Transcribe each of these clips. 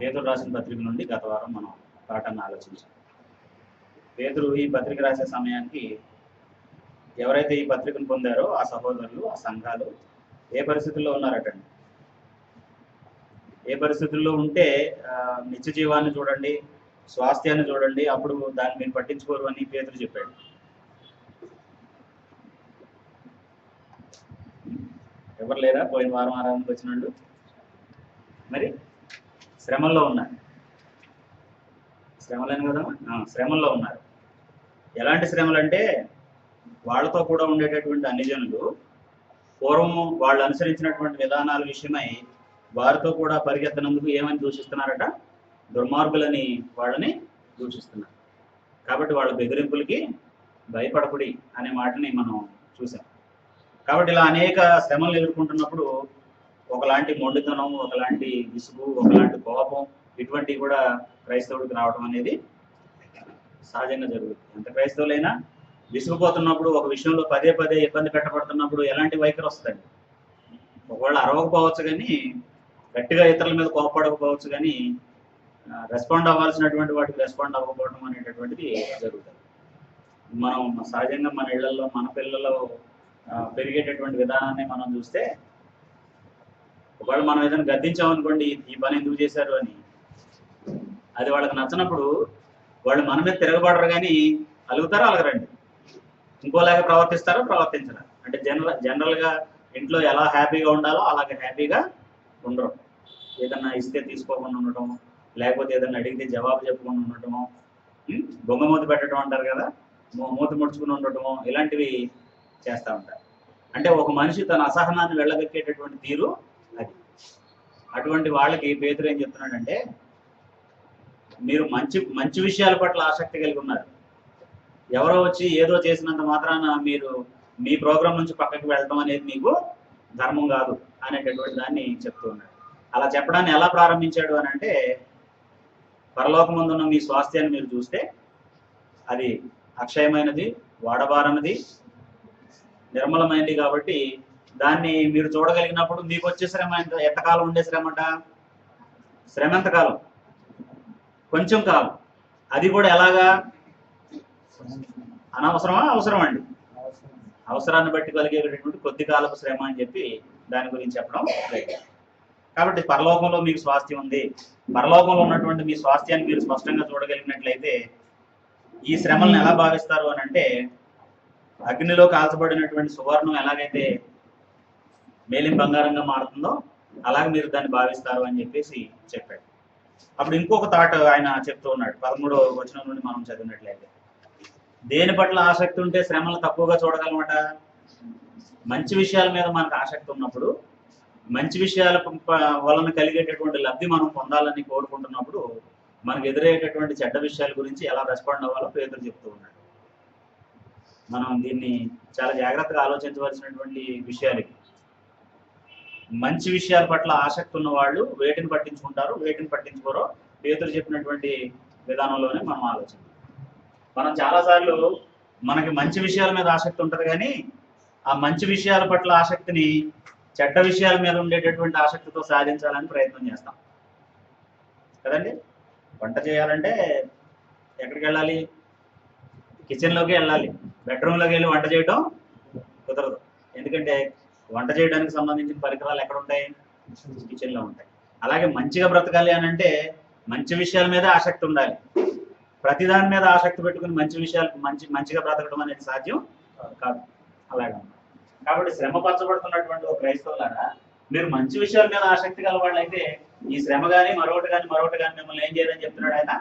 పేతురు రాసిన పత్రిక నుండి గత వారం మనం పాఠాన్ని ఆలోచించాం. పేతురు ఈ పత్రిక రాసే సమయానికి ఎవరైతే ఈ పత్రికను పొందారో ఆ సహోదరులు, ఆ సంఘాలు ఏ పరిస్థితుల్లో ఉన్నారటండి. ఏ పరిస్థితుల్లో ఉంటే నిత్య జీవాన్ని చూడండి, స్వాస్థ్యాన్ని చూడండి, అప్పుడు దాన్ని మీరు పట్టించుకోరు అని పేతురు చెప్పాడు. ఎవరు లేరా పోయిన వారం ఆరాధనకు వచ్చినట్టు? మరి శ్రమల్లో ఉన్నారు. శ్రమలేను కదా, శ్రమల్లో ఉన్నారు. ఎలాంటి శ్రమలు అంటే వాళ్ళతో కూడా ఉండేటటువంటి అన్ని జనులు పూర్వం వాళ్ళు అనుసరించినటువంటి విధానాల విషయమై వారితో కూడా పరిగెత్తనందుకు ఏమని దూషిస్తున్నారట? దుర్మార్గులని వాళ్ళని దూషిస్తున్నారు. కాబట్టి వాళ్ళ బెదిరింపులకి భయపడకుడి అనే మాటని మనం చూసాం. కాబట్టి ఇలా అనేక శ్రమలు ఎదుర్కొంటున్నప్పుడు ఒకలాంటి మొండితనం, ఒకలాంటి విసుగు, ఒకలాంటి కోపం ఇటువంటివి కూడా క్రైస్తవుడికి రావడం అనేది సహజంగా జరుగుతుంది. ఎంత క్రైస్తవులైనా విసుగుపోతున్నప్పుడు, ఒక విషయంలో పదే పదే ఇబ్బంది పెట్టబడుతున్నప్పుడు ఎలాంటి వైఖరి వస్తుంది? ఒకవేళ అరవకపోవచ్చు కానీ, గట్టిగా ఇతరుల మీద కోపపడకపోవచ్చు కానీ, రెస్పాండ్ అవ్వాల్సినటువంటి వాటికి రెస్పాండ్ అవ్వకపోవడం అనేటటువంటిది జరుగుతుంది. మనం సహజంగా మన ఇళ్లలో, మన పిల్లల్లో పెరిగేటటువంటి విధానాన్ని మనం చూస్తే, ఒకవేళ మనం ఏదైనా గద్దించామనుకోండి, ఈ పని ఎందుకు చేశారు అని, అది వాళ్ళకి నచ్చినప్పుడు వాళ్ళు మన మీద తిరగబడరు కానీ అలుగుతారా అలగరండి, ఇంకోలాగా ప్రవర్తిస్తారో ప్రవర్తించరా. అంటే జనరల్గా ఇంట్లో ఎలా హ్యాపీగా ఉండాలో అలాగే హ్యాపీగా ఉండరు. ఏదన్నా ఇస్తే తీసుకోకుండా ఉండటం, లేకపోతే ఏదన్నా అడిగితే జవాబు చెప్పకుండా ఉండటము, బొంగమూతి పెట్టడం అంటారు కదా, మూతి ముడుచుకుని ఉండటము, ఇలాంటివి చేస్తూ ఉంటారు. అంటే ఒక మనిషి తన అసహనాన్ని వెళ్ళగక్కేటటువంటి తీరు అది. అటువంటి వాళ్ళకి పేతురు ఏం చెప్తున్నాడంటే, మీరు మంచి విషయాల పట్ల ఆసక్తి కలిగి ఉన్నారు. ఎవరో వచ్చి ఏదో చేసినంత మాత్రాన మీరు మీ ప్రోగ్రాం నుంచి పక్కకి వెళ్ళడం అనేది మీకు ధర్మం కాదు అనేటటువంటి దాన్ని చెప్తూ ఉన్నాడు. అలా చెప్పడాన్ని ఎలా ప్రారంభించాడు అని అంటే, పరలోకమందున్న మీ స్వాస్థ్యాన్ని మీరు చూస్తే అది అక్షయమైనది, వాడబారనది, నిర్మలమైనది. కాబట్టి దాన్ని మీరు చూడగలిగినప్పుడు మీకు వచ్చే శ్రమ ఎంతకాలం ఉండే శ్రమట? శ్రమ ఎంతకాలం? కొంచెం కాలం. అది కూడా ఎలాగా? అనవసరమా అవసరం అండి? అవసరాన్ని బట్టి కలిగేటటువంటి కొద్ది కాలపు శ్రమ అని చెప్పి దాని గురించి చెప్పడం లేదు. కాబట్టి పరలోకంలో మీకు స్వాస్థ్యం ఉంది. పరలోకంలో ఉన్నటువంటి మీ స్వాస్థ్యాన్ని మీరు స్పష్టంగా చూడగలిగినట్లయితే ఈ శ్రమలను ఎలా భావిస్తారు అని అంటే, అగ్నిలో కాల్చబడినటువంటి సువర్ణం ఎలాగైతే మేలిం బంగారంగా మారుతుందో అలాగే మీరు దాన్ని భావిస్తారు అని చెప్పేసి చెప్పాడు. అప్పుడు ఇంకొక థాట్ ఆయన చెప్తూ ఉన్నాడు. 13వ వచనం నుండి మనం చదివినట్లయితే, దేని పట్ల ఆసక్తి ఉంటే శ్రమలు తక్కువగా చూడగలమట? మంచి విషయాల మీద మనకు ఆసక్తి ఉన్నప్పుడు, మంచి విషయాల వలన కలిగేటటువంటి లబ్ధి మనం పొందాలని కోరుకుంటున్నప్పుడు, మనకు ఎదురయ్యేటటువంటి చెడ్డ విషయాల గురించి ఎలా రెస్పాండ్ అవ్వాలో పేతురు చెప్తూ ఉన్నాడు. మనం దీన్ని చాలా జాగ్రత్తగా ఆలోచించవలసినటువంటి విషయాలు. మంచి విషయాల పట్ల ఆసక్తి ఉన్న వాళ్ళు వేటిని పట్టించుకుంటారో, వేటిని పట్టించుకోరో పేతురు చెప్పినటువంటి విధానంలోనే మనం ఆలోచించాలి. మనం చాలాసార్లు మనకి మంచి విషయాల మీద ఆసక్తి ఉంటుంది కానీ ఆ మంచి విషయాల పట్ల ఆసక్తిని చెడ్డ విషయాల మీద ఉండేటటువంటి ఆసక్తితో సాధించాలని ప్రయత్నం చేస్తాం కదండి. వంట చేయాలంటే ఎక్కడికి వెళ్ళాలి? కిచెన్లోకి వెళ్ళాలి. బెడ్రూమ్లోకి వెళ్ళి వంట చేయడం కుదరదు. ఎందుకంటే వంట చేయడానికి సంబంధించిన పరికరాలు ఎక్కడ ఉంటాయి? కిచెన్లో ఉంటాయి. అలాగే మంచిగా బ్రతకాలి అని అంటే మంచి విషయాల మీద ఆసక్తి ఉండాలి. ప్రతిదాని మీద ఆసక్తి పెట్టుకుని మంచిగా బ్రతకడం అనేది సాధ్యం కాదు. అలాగే కాబట్టి శ్రమ పరచబడుతున్నటువంటి ఒక క్రైస్తవులారా, మీరు మంచి విషయాల మీద ఆసక్తి గల వాళ్ళు అయితే ఈ శ్రమ కానీ మరొకటి కానీ మిమ్మల్ని ఏం చేయదని చెప్తున్నాడు ఆయన?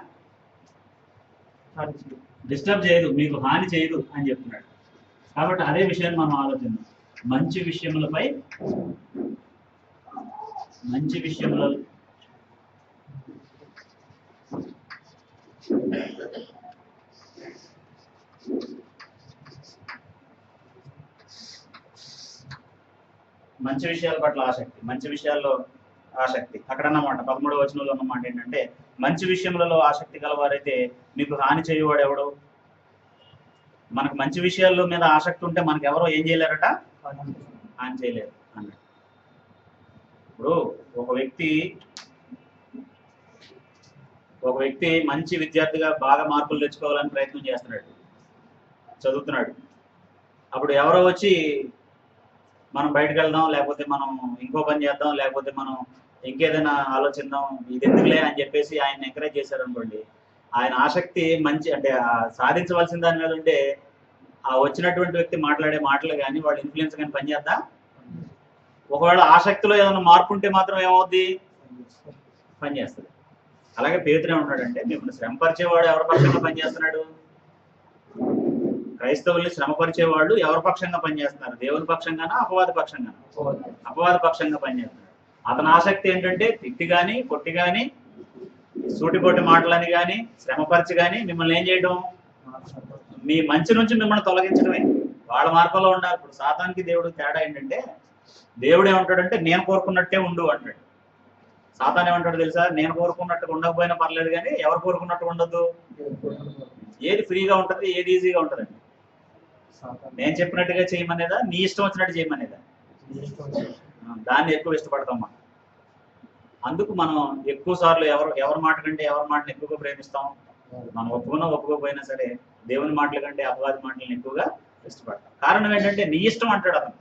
డిస్టర్బ్ చేయదు, మీకు హాని చేయదు అని చెప్తున్నాడు. కాబట్టి అదే విషయాన్ని మనం ఆలోచిద్దాం. మంచి విషయములపై మంచి విషయాల పట్ల ఆసక్తి, మంచి విషయాల్లో ఆసక్తి. అక్కడన్నమాట 13వ వచనంలో ఉన్నమాట ఏంటంటే, మంచి విషయములలో ఆసక్తి గలవారైతే మీకు హాని చేయవాడు ఎవడు? మనకు మంచి విషయాల మీద ఆసక్తి ఉంటే మనకు ఎవరో ఏం చేయలేరట? హాని చేయలేరు అన్నాడు. ఇప్పుడు ఒక వ్యక్తి ఒక వ్యక్తి మంచి విద్యార్థిగా బాగా మార్కులు తెచ్చుకోవాలని ప్రయత్నం చేస్తున్నాడు, చదువుతున్నాడు. అప్పుడు ఎవరో వచ్చి మనం బయటకు వెళ్దాం, లేకపోతే మనం ఇంకో పని చేద్దాం, లేకపోతే మనం ఇంకేదైనా ఆలోచిద్దాం, ఇది ఎందుకులే అని చెప్పేసి ఆయన ఎంకరేజ్ చేశారు అనుకోండి, ఆయన ఆసక్తి మంచి అంటే సాధించవలసిన దాని మీద ఉంటే ఆ వచ్చినటువంటి వ్యక్తి మాట్లాడే మాటలు కానీ వాళ్ళ ఇన్ఫ్లుయెన్స్ కానీ పనిచేద్దా? ఒకవేళ ఆసక్తిలో ఏదైనా మార్పు ఉంటే మాత్రం ఏమవుద్ది? పనిచేస్తుంది. అలాగే పేతురు ఏమంటాడంటే, మిమ్మల్ని శ్రమపరిచేవాడు ఎవరి పక్షంగా పనిచేస్తున్నాడు? క్రైస్తవుల్ని శ్రమపరిచేవాళ్ళు ఎవరి పక్షంగా పనిచేస్తున్నారు? దేవుని పక్షంగానా, అపవాది పక్షంగానా? అపవాది పక్షంగా పనిచేస్తున్నారు. అతని ఆసక్తి ఏంటంటే తిట్టి కానీ, కొట్టి కానీ, సూటిపోటి మాటలని కానీ, శ్రమపరిచి కానీ మిమ్మల్ని ఏం చేయడం? మీ మంచి నుంచి మిమ్మల్ని తొలగించడమే. వాళ్ళ మార్గంలో ఉండాలి. ఇప్పుడు సాతానికి దేవుడు తేడా ఏంటంటే, దేవుడు ఏమంటాడంటే నేను కోరుకున్నట్టే ఉండు అంటాడు. సాతాన్ ఏమంటాడు తెలుసా? నేను కోరుకున్నట్టుగా ఉండకపోయినా పర్లేదు, కానీ ఎవరు కోరుకున్నట్టు ఉండొద్దు. ఏది ఫ్రీగా ఉంటుంది, ఏది ఈజీగా ఉంటుందండి? నేను చెప్పినట్టుగా చేయమనేదా, నీ ఇష్టం వచ్చినట్టు చేయమనేదా? దాన్ని ఎక్కువ ఇష్టపడతాం మనం. అందుకు మనం ఎక్కువ సార్లు ఎవరి మాట కంటే ఎవరి మాటలు ఎక్కువగా ప్రేమిస్తాం. మనం ఒప్పుకున్నా ఒప్పుకోకపోయినా సరే దేవుని మాటల కంటే అపవాది మాటలను ఎక్కువగా ఇష్టపడతాం. కారణం ఏంటంటే నీ ఇష్టం అంటాడు అతను.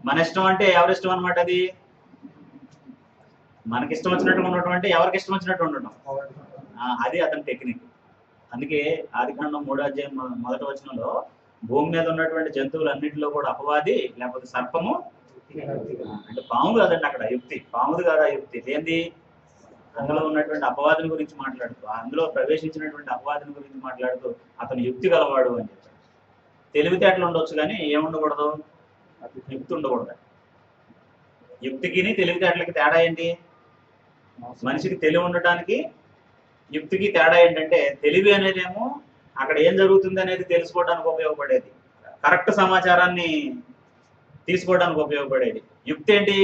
మన ఇష్టం అంటే ఎవరి ఇష్టం అనమాట? అది మనకి ఇష్టం వచ్చినట్టు ఉండటం అంటే ఎవరికి ఇష్టం వచ్చినట్టు ఉండటం, అది అతని టెక్నిక్. అందుకే ఆదికాండం 3వ అధ్యాయం 1వ వచనంలో భూమి మీద ఉన్నటువంటి జంతువులన్నింటిలో కూడా అపవాది లేకపోతే సర్పము అంటే పాము కాదండి అక్కడ యుక్తి, పాముది కాదా యుక్తి, ఏంది? అందులో ఉన్నటువంటి అపవాదిని గురించి మాట్లాడుతూ, అందులో ప్రవేశించినటువంటి అపవాదిని గురించి మాట్లాడుతూ అతను యుక్తి గలవాడు అని చెప్పాడు. తెలివితేటలు ఉండొచ్చు కానీ ఏముండకూడదు? యుక్తి ఉండకూడదు. యుక్తికి తెలివితేటలకి తేడా ఏంటి? మనిషికి తెలివి ఉండటానికి యుక్తికి తేడా ఏంటంటే, తెలివి అనేదేమో అక్కడ ఏం జరుగుతుంది అనేది తెలుసుకోవడానికి ఉపయోగపడేది, కరెక్ట్ సమాచారాన్ని తీసుకోవడానికి ఉపయోగపడేది. యుక్తి ఏంటి?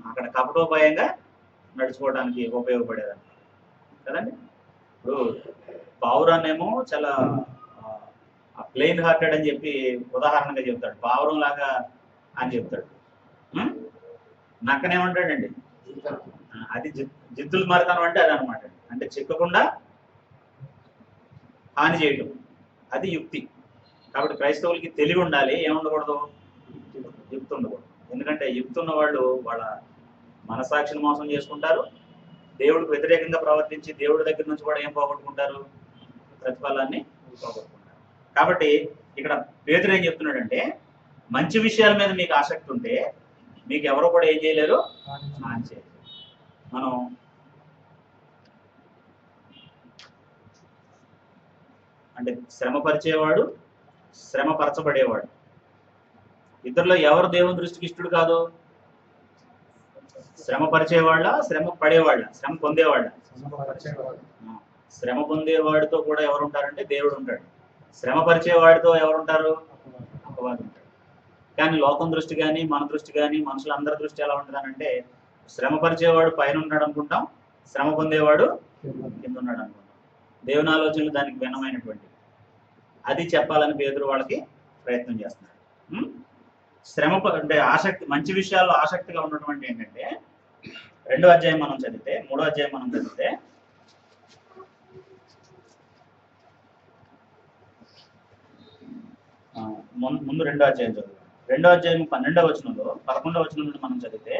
అక్కడ కపటోపాయంగా నడుచుకోవడానికి ఉపయోగపడేదని కదండి. ఇప్పుడు పావురాన్నేమో చాలా ప్లెయిన్ హార్టెడ్ అని చెప్పి ఉదాహరణగా చెప్తాడు, పావురం లాగా అని చెప్తాడు. నక్కనేమంటాడండి? అది జిద్దులు మరతనం అంటే అది అనమాట. అంటే చిక్కకుండా హాని చేయటం, అది యుక్తి. కాబట్టి క్రైస్తవులకి తెలివి ఉండాలి, ఏముండకూడదు? యుక్తి ఉండకూడదు. ఎందుకంటే యుక్తి ఉన్న వాళ్ళు వాళ్ళ మనసాక్షిని మోసం చేసుకుంటారు, దేవుడికి వ్యతిరేకంగా ప్రవర్తించి దేవుడి దగ్గర నుంచి కూడా ఏం పోగొట్టుకుంటారు? ప్రతిఫలాన్ని పోగొట్టుకుంటారు. కాబట్టి ఇక్కడ పేతురు ఏం చెప్తున్నాడంటే, మంచి విషయాల మీద మీకు ఆసక్తి ఉంటే మీకు ఎవరో కూడా ఏం చేయలేరు, హాని చేయలేరు. మనం అంటే శ్రమపరిచేవాడు, శ్రమపరచబడేవాడు, ఇద్దరిలో ఎవరు దేవుని దృష్టికి ఇష్టడు కాదు? శ్రమ పరిచేవాళ్ళ, శ్రమ పడేవాళ్ళ, శ్రమ పొందేవాళ్ళ? శ్రమ పొందేవాడితో కూడా ఎవరు ఉంటారంటే దేవుడు ఉంటాడు. శ్రమ పరిచేవాడితో ఎవరుంటారు? అపవాది ఉంటాడు. కానీ లోకం దృష్టి కానీ మన దృష్టి కానీ మనుషులందరి దృష్టి ఎలా ఉంటుందనంటే, శ్రమ పరిచేవాడు పైన ఉన్నాడు అనుకుంటాం, శ్రమ పొందేవాడు కింద ఉన్నాడు అనుకుంటాం. దేవుని ఆలోచనలు దానికి భిన్నమైనటువంటి అది చెప్పాలని పేతురు వాళ్ళకి ప్రయత్నం చేస్తున్నాడు. శ్రమ అంటే ఆసక్తి, మంచి విషయాల్లో ఆసక్తిగా ఉన్నటువంటి ఏంటంటే 2వ అధ్యాయం మనం చదివితే, 3వ అధ్యాయం మనం చదివితే, ముందు 2వ అధ్యాయం చదువు. 2వ అధ్యాయం 12వ వచనంలో 11వ వచనం నుండి మనం చదివితే,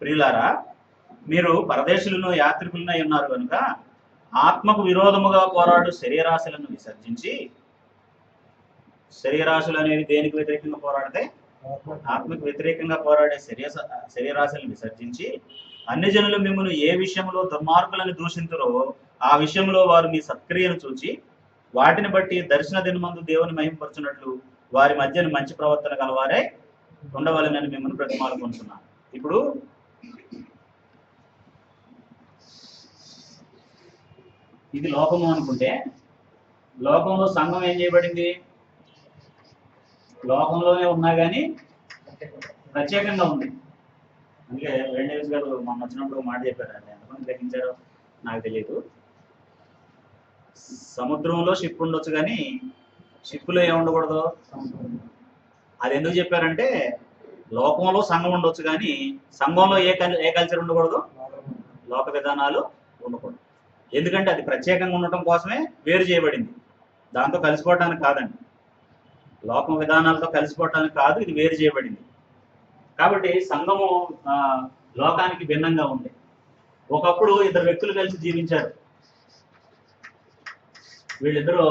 ప్రియులారా మీరు పరదేశులను యాత్రికులనై ఉన్నారు కనుక ఆత్మకు విరోధముగా పోరాడు శరీరాశలను విసర్జించి, శరీరాశులు అనేవి దేనికి వ్యతిరేకంగా పోరాడితే? ఆత్మకు వ్యతిరేకంగా పోరాడే శరీరాశలను విసర్జించి, అన్ని జనులు మిమ్మల్ని ఏ విషయంలో దుర్మార్గులను దూషింతురో ఆ విషయంలో వారు మీ సత్క్రియను చూచి వాటిని బట్టి దర్శన దినమందు దేవుని మహిమపరచున్నట్లు వారి మధ్యన మంచి ప్రవర్తన గలవారే ఉండవాలని మిమ్మల్ని ప్రతిమాలు పొందుతున్నాను. ఇప్పుడు ఇది లోకము అనుకుంటే, లోకంలో సంఘం ఏం చేయబడింది? లోకంలోనే ఉన్నా కానీ ప్రత్యేకంగా ఉంది. అందుకే వేణుదేవి గారు మొన్న వచ్చినప్పుడు మాట చెప్పారు, అంటే ఎంతమంది గ్రహించారో నాకు తెలియదు. సముద్రంలో షిప్ ఉండొచ్చు కానీ షిప్పులో ఏముండకూడదు? అది ఎందుకు చెప్పారంటే, లోకంలో సంఘం ఉండొచ్చు కానీ సంఘంలో ఏ కల్చర్ ఉండకూడదు? లోక విధానాలు ఉండకూడదు. ఎందుకంటే అది ప్రత్యేకంగా ఉండటం కోసమే వేరు చేయబడింది, దాంతో కలిసిపోవటానికి కాదండి. లోకం విధానాలతో కలిసిపోవటానికి కాదు, ఇది వేరు చేయబడింది. కాబట్టి సంఘము లోకానికి భిన్నంగా ఉంది. ఒకప్పుడు ఇద్దరు వ్యక్తులు కలిసి జీవించారు. వీళ్ళిద్దరూ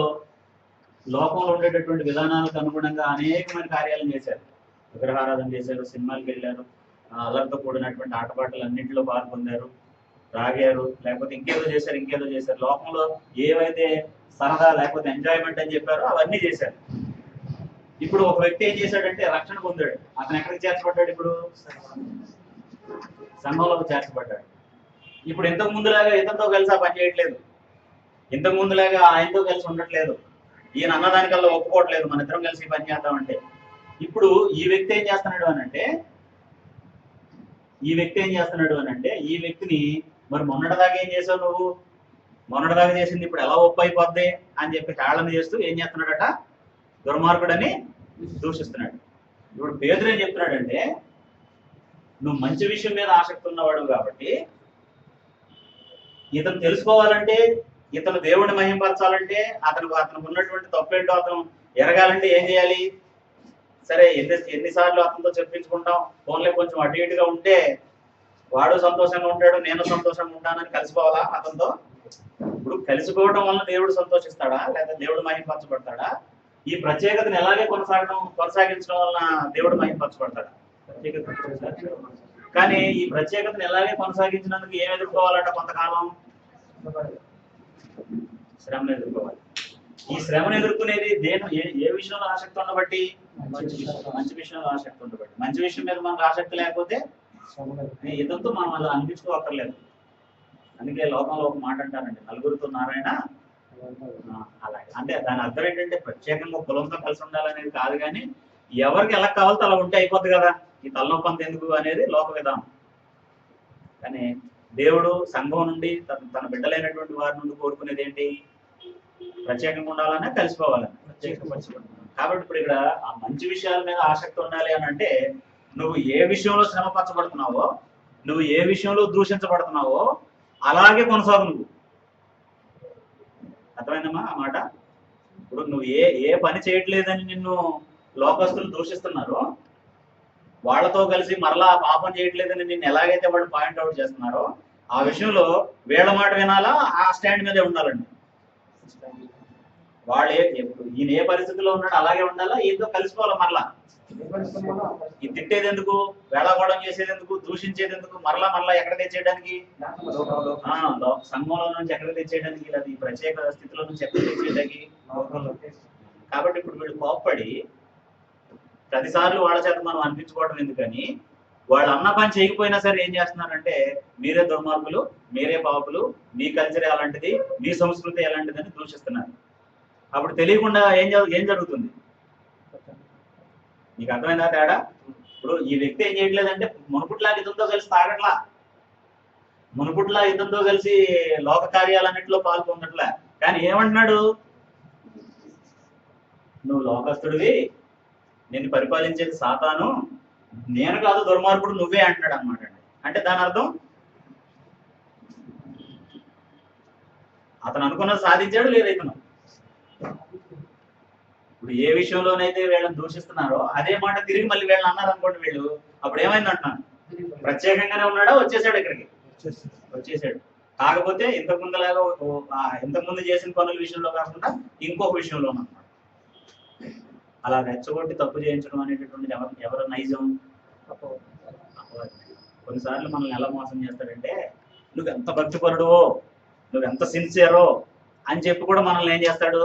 లోకంలో ఉండేటటువంటి విధానాలకు అనుగుణంగా అనేకమైన కార్యాలను చేశారు. విగ్రహారాధన చేశారు, సినిమాలకు వెళ్ళారు, అల్లరితో కూడినటువంటి ఆటపాటలు అన్నింటిలో పాల్పొందారు, తాగారు, లేకపోతే ఇంకేదో చేశారు. లోకంలో ఏవైతే సరదా లేకపోతే ఎంజాయ్మెంట్ అని చెప్పారో అవన్నీ చేశారు. ఇప్పుడు ఒక వ్యక్తి ఏం చేశాడంటే రక్షణ పొందాడు. అతను ఎక్కడికి చేర్చబడ్డాడు? ఇప్పుడు సంఘంలోకి చేర్చబడ్డాడు. ఇప్పుడు ఇంతకు ముందులాగా ఇతనితో కలిసి ఆ పని చేయట్లేదు, ఇంతకు ముందులాగా ఆయనతో కలిసి ఉండట్లేదు, ఈయన అన్నదానికల్లా ఒప్పుకోవట్లేదు మన ఇద్దరం కలిసి పని చేద్దామంటే. ఇప్పుడు ఈ వ్యక్తి ఏం చేస్తున్నాడు అని అంటే ఈ వ్యక్తిని మరి మొన్నటిదాకా ఏం చేసావు నువ్వు, మొన్నటిదాకా చేసింది ఇప్పుడు ఎలా ఒప్పు అయిపోద్ది అని చెప్పి హేళన చేస్తూ ఏం చేస్తున్నాడట? దుర్మార్గుడని దూషిస్తున్నాడు. ఇప్పుడు పేదరు ఏం చెప్తున్నాడంటే, నువ్వు మంచి విషయం మీద ఆసక్తి ఉన్నవాడు కాబట్టి ఇతను తెలుసుకోవాలంటే, ఇతను దేవుడిని మహింపరచాలంటే, అతనికి ఉన్నటువంటి తప్పేంటో అతను ఎరగాలంటే ఏం చేయాలి? సరే ఎన్నిసార్లు అతనితో చెప్పించుకుంటాం, ఫోన్లో కొంచెం అటు ఇటుగా ఉంటే వాడు సంతోషంగా ఉంటాడు, నేను సంతోషంగా ఉంటానని కలిసిపోవాలా అతనితో? ఇప్పుడు కలిసిపోవడం వల్ల దేవుడు సంతోషిస్తాడా లేదా దేవుడు మహింపరచబడతాడా? ఈ ప్రత్యేకతను ఎలాగే కొనసాగించడం వలన దేవుడు మహింపరచబడతాడా? కానీ ఈ ప్రత్యేకతను ఎలాగే కొనసాగించినందుకు ఏం ఎదుర్కోవాలంట? కొంతకాలం శ్రమను ఎదుర్కోవాలి. ఈ శ్రమను ఎదుర్కొనేది ఏ విషయంలో ఆసక్తి ఉండబట్టి? మంచి విషయంలో ఆసక్తి ఉండబట్టి. మంచి విషయం మీద మనకు ఆసక్తి లేకపోతే ఇదంతా మనం అలా అనిపించుకోవక్కర్లేదు. అందుకే లోకంలో ఒక మాట అంటారండి, నలుగురితో నారాయణ. అలాగే అంటే దాని అర్థం ఏంటంటే ప్రత్యేకంగా కులంతో కలిసి ఉండాలనేది కాదు, కానీ ఎవరికి ఎలా కావాలో అలా ఉంటే అయిపోద్ది కదా, ఈ తలనొప్పి అంత ఎందుకు అనేది లోక విధానం. కానీ దేవుడు సంఘం నుండి తన బిడ్డలైనటువంటి వారి నుండి కోరుకునేది ఏంటి? ప్రత్యేకంగా ఉండాలన్నా కలిసిపోవాలని. కాబట్టి ఇప్పుడు ఇక్కడ ఆ మంచి విషయాల మీద ఆసక్తి ఉండాలి అని అంటే, నువ్వు ఏ విషయంలో శ్రమపరచబడుతున్నావో, నువ్వు ఏ విషయంలో దూషించబడుతున్నావో అలాగే కొనసాగు నువ్వు. అర్థమైందమ్మా ఆ మాట? ఇప్పుడు నువ్వు ఏ పని చేయట్లేదని నిన్ను లోకస్తులు దూషిస్తున్నారో, వాళ్ళతో కలిసి మరలా పాపం చేయట్లేదని నిన్ను ఎలాగైతే వాళ్ళు పాయింట్అవుట్ చేస్తున్నారో, ఆ విషయంలో వీళ్ళ మాట వినాలా, ఆ స్టాండ్ మీదే ఉండాలండి. వాళ్ళు ఈయన ఏ పరిస్థితిలో ఉన్నాడు అలాగే ఉండాలా, ఈయనతో కలిసిపోవాలి. మరలా ఈ తిట్టేది ఎందుకు, వేళాకోళం చేసేది ఎందుకు, దూషించేది ఎందుకు, మరలా ఎక్కడ తెచ్చేయడానికి? సంఘంలో నుంచి ఎక్కడ తెచ్చేయడానికి? లేదా ఈ ప్రత్యేక స్థితిలో నుంచి ఎక్కడ తెచ్చేయడానికి? కాబట్టి ఇప్పుడు వీళ్ళు కోప్పడి ప్రతిసార్లు వాళ్ళ చేత మనం అనిపించుకోవడం ఎందుకని, వాళ్ళు అన్న పని చేయకపోయినా సరే ఏం చేస్తున్నారంటే, మీరే దుర్మార్గులు, మీరే పాపులు, మీ కల్చర్ ఎలాంటిది, మీ సంస్కృతి ఎలాంటిదని దూషిస్తున్నారు. అప్పుడు తెలియకుండా ఏం జరుగుతుంది? నీకు అర్థమైందా తేడా? ఇప్పుడు ఈ వ్యక్తి ఏం చేయట్లేదంటే మునుపుట్లా ఇదంతో కలిసి తాగట్లా, మునుపుట్లా ఇదంతో కలిసి లోక కార్యాలన్నింటిలో పాల్పొందట్లా. కానీ ఏమంటున్నాడు? నువ్వు లోకస్తుడివి, నిన్ను పరిపాలించేది సాతాను, నేను కాదు దుర్మార్గుడు నువ్వే అంటున్నాడు అనమాట. అంటే దాని అర్థం అతను అనుకున్నది సాధించాడు లేదా ఇతను? ఇప్పుడు ఏ విషయంలోనైతే వీళ్ళని దూషిస్తున్నారో అదే మాట తిరిగి మళ్ళీ వీళ్ళని అన్నారు అనుకోండి, వీళ్ళు అప్పుడు ఏమైంది అంటున్నాను? ప్రత్యేకంగానే ఉన్నాడా? వచ్చేసాడు, ఇక్కడికి వచ్చేసాడు. కాకపోతే ఇంతకుముందు చేసిన పనుల విషయంలో కాకుండా ఇంకొక విషయంలో అన్నమాట. అలా రెచ్చగొట్టి తప్పు చేయించడం అనేటటువంటిది ఎవరు నైజం? కొన్నిసార్లు మనల్ని ఎలా మోసం చేస్తాడంటే, నువ్వు ఎంత భక్తిపరుడువో, నువ్వు ఎంత సిన్సియరో అని చెప్పి కూడా మనల్ని ఏం చేస్తాడు?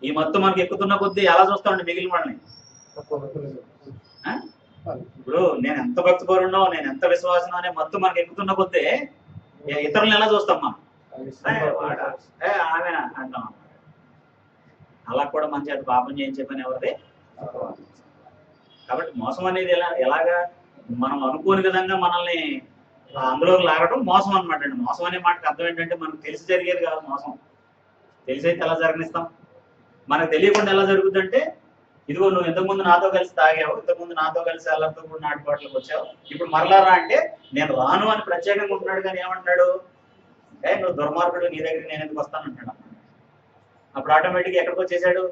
ఈ మొత్తం మనకి ఎక్కుతున్న కొద్దీ ఎలా చూస్తామండి మిగిలిన వాళ్ళని? ఇప్పుడు నేను ఎంత భక్తిపరుడో, నేను ఎంత విశ్వాసం అనే మొత్తం మనకి ఎక్కుతున్న కొద్దీ ఇతరులను ఎలా చూస్తాం మనం? ఆమె అంటాం. అలా కూడా మన చేత పాపం చేయించే పని ఎవరిది? కాబట్టి మోసం అనేది ఎలాగా మనం అనుకోని విధంగా మనల్ని అందులోకి లాగడం మోసం అనమాట అండి. మోసం అనే మాటకి అర్థం ఏంటంటే, మనకు తెలిసి జరిగేది కాదు మోసం. తెలిసైతే ఎలా జరగనిస్తాం? మనకు తెలియకుండా ఎలా జరుగుతుందంటే, ఇదిగో నువ్వు ఇంతకుముందు నాతో కలిసి తాగావు, ఇంతకుముందు నాతో కలిసి అల్లరితో కూడా నాటుబాట్లకు వచ్చావు, ఇప్పుడు మరలా రా అంటే నేను రాను అని ప్రత్యేకంగా ఉంటున్నాడు. కానీ ఏమంటున్నాడు? నువ్వు దుర్మార్గుడు, నీ దగ్గర నేను ఎందుకు వస్తానంటాడు. అప్పుడు ఆటోమేటిక్గా ఎక్కడికి వచ్చేసాడు.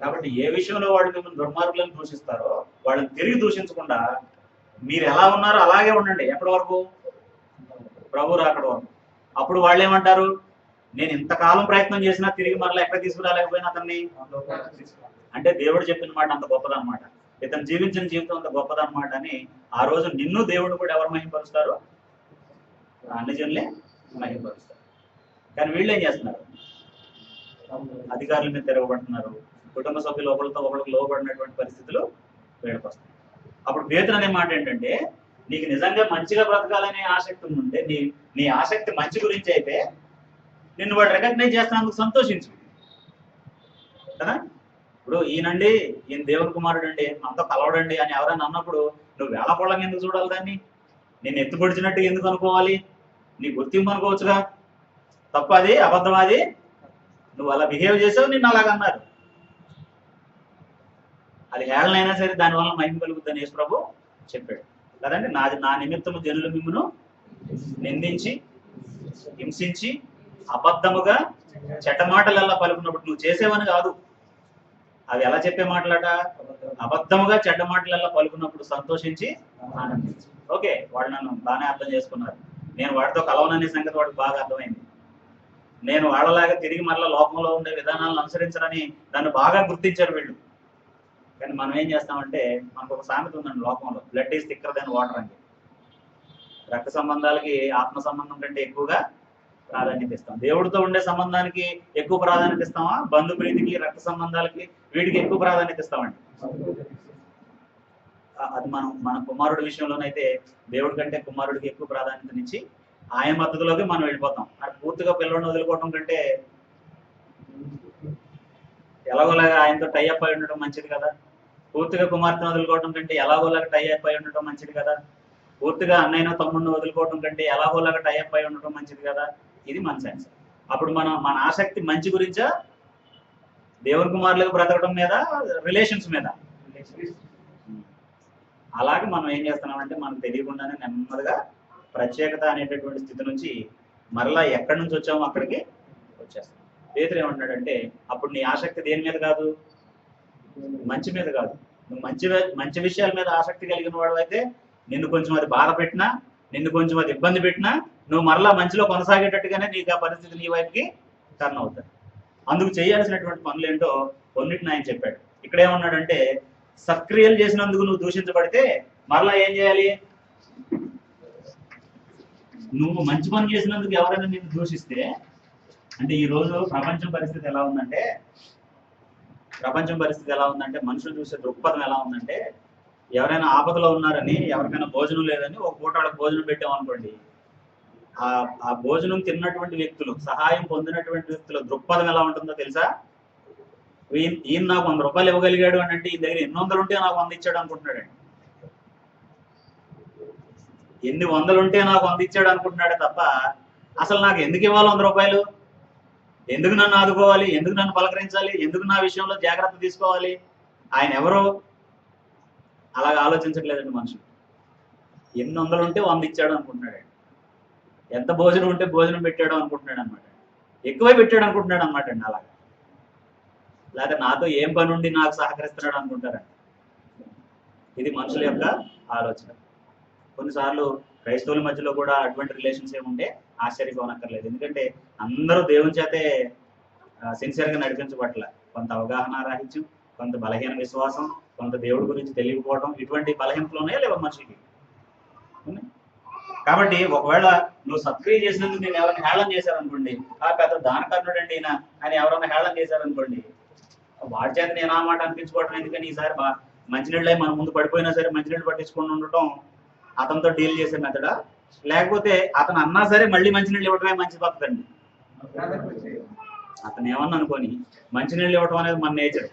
కాబట్టి ఏ విషయంలో వాళ్ళు మిమ్మల్ని దుర్మార్గులను దూషిస్తారో వాళ్ళని తిరిగి దూషించకుండా మీరు ఎలా ఉన్నారో అలాగే ఉండండి. ఎప్పటి వరకు? ప్రభు రాకడ వరకు. అప్పుడు వాళ్ళు ఏమంటారు, నేను ఇంతకాలం ప్రయత్నం చేసినా తిరిగి మరలా ఎక్కడ తీసుకురాలేకపోయినా అతన్ని. అంటే దేవుడు చెప్పిన మాట అంత గొప్పదన్నమాట, ఇతను జీవించిన జీవితం అంత గొప్పదన్నమాట అని ఆ రోజు నిన్ను దేవుడు కూడా ఎవరు మహిమపరుస్తారు? అన్ని జనులే మహిమపరుస్తారు. కానీ వీళ్ళు ఏం చేస్తున్నారు? అధికారుల మీద తిరగబడుతున్నారు. కుటుంబ సభ్యులు ఒకరికి లోబడినటువంటి పరిస్థితులు వీళ్ళకి వస్తాయి. అప్పుడు పేతురు అనే మాట ఏంటంటే, నీకు నిజంగా మంచిగా బ్రతకాలనే ఆసక్తి ఉంటే, నీ ఆసక్తి మంచి గురించి అయితే నిన్ను వాడు రికగ్నైజ్ చేస్తున్నందుకు సంతోషించు కదా. ఇప్పుడు ఈయనండి, ఈయన దేవుని కుమారుడు అండి, మనతో కలవడండి అని ఎవరైనా అన్నప్పుడు నువ్వు వేళకోళంగా ఎందుకు చూడాలి దాన్ని? నేను ఎత్తుపడిచినట్టు ఎందుకు అనుకోవాలి? నీ గుర్తింపు అనుకోవచ్చుగా. తప్ప అది, అబద్ధం అది, నువ్వు అలా బిహేవ్ చేసావు, నిన్ను అలాగన్నారు. అది హేళనైనా సరే దానివల్ల మహిమ కలుగుద్దని యేసు ప్రభు చెప్పాడు కదండి. నా నిమిత్తము జనులు మిమ్మును నిందించి హింసించి అబద్ధముగా చెడ్డ మాటలల్లా పలుకున్నప్పుడు నువ్వు చేసేవని కాదు, అవి ఎలా చెప్పే మాటలట? అబద్ధముగా చెడ్డ మాటలల్లా పలుకున్నప్పుడు సంతోషించి ఆనందించి. ఓకే, వాళ్ళు నన్ను బాగానే అర్థం చేసుకున్నారు, నేను వాడితో కలవననే సంగతి వాడికి బాగా అర్థమైంది, నేను వాళ్ళలాగా తిరిగి మరలా లోకంలో ఉండే విధానాలను అనుసరించరని దాన్ని బాగా గుర్తించారు వీళ్ళు. కానీ మనం ఏం చేస్తామంటే, మనకు ఒక సామెత ఉందండి లోకంలో, blood is thicker then water అని. రక్త సంబంధాలకి ఆత్మ సంబంధం కంటే ఎక్కువగా ప్రాధాన్యత ఇస్తాం. దేవుడితో ఉండే సంబంధానికి ఎక్కువ ప్రాధాన్యత ఇస్తామా? బంధు ప్రీతికి, రక్త సంబంధాలకి, వీటికి ఎక్కువ ప్రాధాన్యత ఇస్తామండి. అది మన కుమారుడి విషయంలోనైతే దేవుడి కంటే కుమారుడికి ఎక్కువ ప్రాధాన్యతనిచ్చి ఆయన మద్దతులోకి మనం వెళ్ళిపోతాం. అది పూర్తిగా పిల్లడిని వదులుకోవడం కంటే ఎలాగోలాగా ఆయనతో టైఅప్ అయి ఉండటం మంచిది కదా. పూర్తిగా కుమార్తెను వదులుకోవడం కంటే ఎలాగోలాగా టైఅప్ అయి ఉండటం మంచిది కదా. పూర్తిగా అన్నయ్యను తమ్ముడిని వదులుకోవడం కంటే ఎలాగోలాగా టైఅప్ అయి ఉండటం మంచిది కదా. ఇది మన సెన్స్. అప్పుడు మన ఆసక్తి మంచి గురించా, దేవుని కుమారులకు బ్రతకడం మీద, రిలేషన్స్ మీద? అలాగే మనం ఏం చేస్తున్నామంటే, మనకు తెలియకుండానే నెమ్మదిగా ప్రత్యేకత అనేటటువంటి స్థితి నుంచి మరలా ఎక్కడి నుంచి వచ్చామో అక్కడికి వచ్చేస్తాం. పేతురు ఏమంటాడంటే, అప్పుడు నీ ఆసక్తి దేని మీద కాదు? మంచి మీద కాదు. నువ్వు మంచి విషయాల మీద ఆసక్తి కలిగిన వాడు అయితే నిన్ను కొంచెం అది బాధ పెట్టినా, నిన్ను కొంచెం అది ఇబ్బంది పెట్టినా, నువ్వు మరలా మంచిలో కొనసాగేటట్టుగానే నీకు ఆ పరిస్థితి నీ వైపుకి టర్న్ అవుతుంది. అందుకు చేయాల్సినటువంటి పనులు ఏంటో కొన్నిటిని ఆయన చెప్పాడు. ఇక్కడ ఏమన్నాడంటే, సత్క్రియలు చేసినందుకు నువ్వు దూషించబడితే మరలా ఏం చేయాలి? నువ్వు మంచి పని చేసినందుకు ఎవరైనా నిన్ను దూషిస్తే, అంటే ఈ రోజు ప్రపంచం పరిస్థితి ఎలా ఉందంటే, మనుషులు చూసే దృక్పథం ఎలా ఉందంటే, ఎవరైనా ఆపదలో ఉన్నారని, ఎవరికైనా భోజనం లేదని ఒక పూట వాళ్ళకి భోజనం పెట్టామనుకోండి, ఆ భోజనం తిన్నటువంటి వ్యక్తులు, సహాయం పొందినటువంటి వ్యక్తుల దృక్పథం ఎలా ఉంటుందో తెలుసా? ఈయన నాకు 100 రూపాయలు ఇవ్వగలిగాడు అని అంటే, ఈ దగ్గర 800 ఉంటే నాకు 100 ఇచ్చాడు అనుకుంటున్నాడండి. ఎన్ని 100 ఉంటే నాకు 100 ఇచ్చాడు అనుకుంటున్నాడే తప్ప, అసలు నాకు ఎందుకు ఇవ్వాలి 100 రూపాయలు? ఎందుకు నన్ను ఆదుకోవాలి? ఎందుకు నన్ను పలకరించాలి? ఎందుకు నా విషయంలో జాగ్రత్త తీసుకోవాలి? ఆయన ఎవరో అలాగ ఆలోచించట్లేదండి మనుషులు. ఎన్ని 100 ఉంటే 100 ఇచ్చాడు అనుకుంటున్నాడు. ఎంత భోజనం ఉంటే భోజనం పెట్టాడు అనుకుంటున్నాడు అనమాట. ఎక్కువే పెట్టాడు అనుకుంటున్నాడు అనమాట అండి. అలాగా లేకపోతే నాతో ఏం పని ఉండి నాకు సహకరిస్తున్నాడు అనుకుంటారండి. ఇది మనుషుల యొక్క ఆలోచన. కొన్నిసార్లు క్రైస్తవుల మధ్యలో కూడా అటువంటి రిలేషన్స్ ఏముంటే ఆశ్చర్యపోనక్కర్లేదు. ఎందుకంటే అందరూ దేవుని చేతే సిన్సియర్గా నడిపించబట్ల. కొంత అవగాహన రాహిత్యం, కొంత బలహీన విశ్వాసం, కొంత దేవుడి గురించి తెలియకపోవడం, ఇటువంటి బలహీనతలోనే లేవు మనిషికి. కాబట్టి ఒకవేళ నువ్వు సత్క్రియ చేసినందుకు నేను ఎవరైనా హేళన చేశారనుకోండి, ఆ పెద్ద దానకర్ణుడు అండి ఈయన అని ఎవరైనా హేళన చేశారనుకోండి, వాడి చేత నేను ఆ మాట అనిపించుకోవడం ఎందుకని, ఈసారి మంచినీళ్ళే మన ముందు పడిపోయినా సరే మంచినీళ్ళు పట్టించుకొని ఉండటం అతనితో డీల్ చేసే మెథడా? లేకపోతే అతను అన్నా సరే మళ్ళీ మంచినీళ్ళు ఇవ్వడమే మంచి పద్ధతండి. అతను ఏమన్నా అనుకోని మంచినీళ్ళు ఇవ్వడం అనేది మన నేచర్.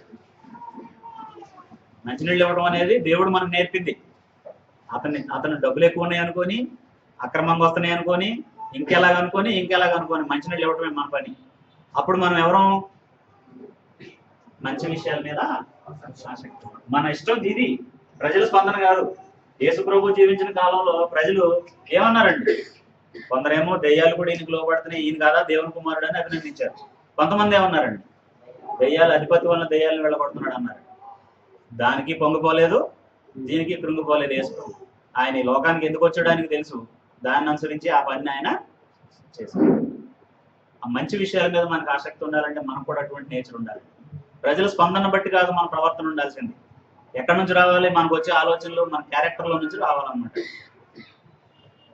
మంచినీళ్ళు ఇవ్వడం అనేది దేవుడు మనకు నేర్పింది. అతను డబ్బులు ఎక్కువ ఉన్నాయి అనుకొని, అక్రమంగా వస్తున్నాయి అనుకొని, ఇంకెలాగనుకొని మంచినీళ్ళు ఇవ్వడమే మన పని. అప్పుడు మనం ఎవరం? మంచి విషయాల మీద ఆసక్తి. మన ఇష్టం ఇది, ప్రజల స్పందన కాదు. యేసు ప్రభు జీవించిన కాలంలో ప్రజలు ఏమన్నారండి? కొందరేమో దెయ్యాలు కూడా ఈయనకు లోబడుతున్నాయి, ఈయన కాదా దేవుని కుమారుడు అని అభినందించారు. కొంతమంది ఏమన్నారండి, దెయ్యాలు అధిపతి వలన దెయ్యాలను వెళ్ళగొడుతున్నాడు అన్నారు. దానికి పొంగిపోలేదు, దీనికి కృంగిపోలేదు యేసు. ఆయన ఈ లోకానికి ఎందుకు వచ్చాడానికి తెలుసు, దాన్ని అనుసరించి ఆ పని ఆయన చేశారు. ఆ మంచి విషయాల మీద మనకు ఆసక్తి ఉండాలంటే మనకు కూడా అటువంటి నేచర్ ఉండాలి. ప్రజల స్పందన బట్టి కాదు మన ప్రవర్తన ఉండాల్సింది. ఎక్కడి నుంచి రావాలి, మనకు వచ్చే ఆలోచనలు మన క్యారెక్టర్లో నుంచి రావాలన్నమాట.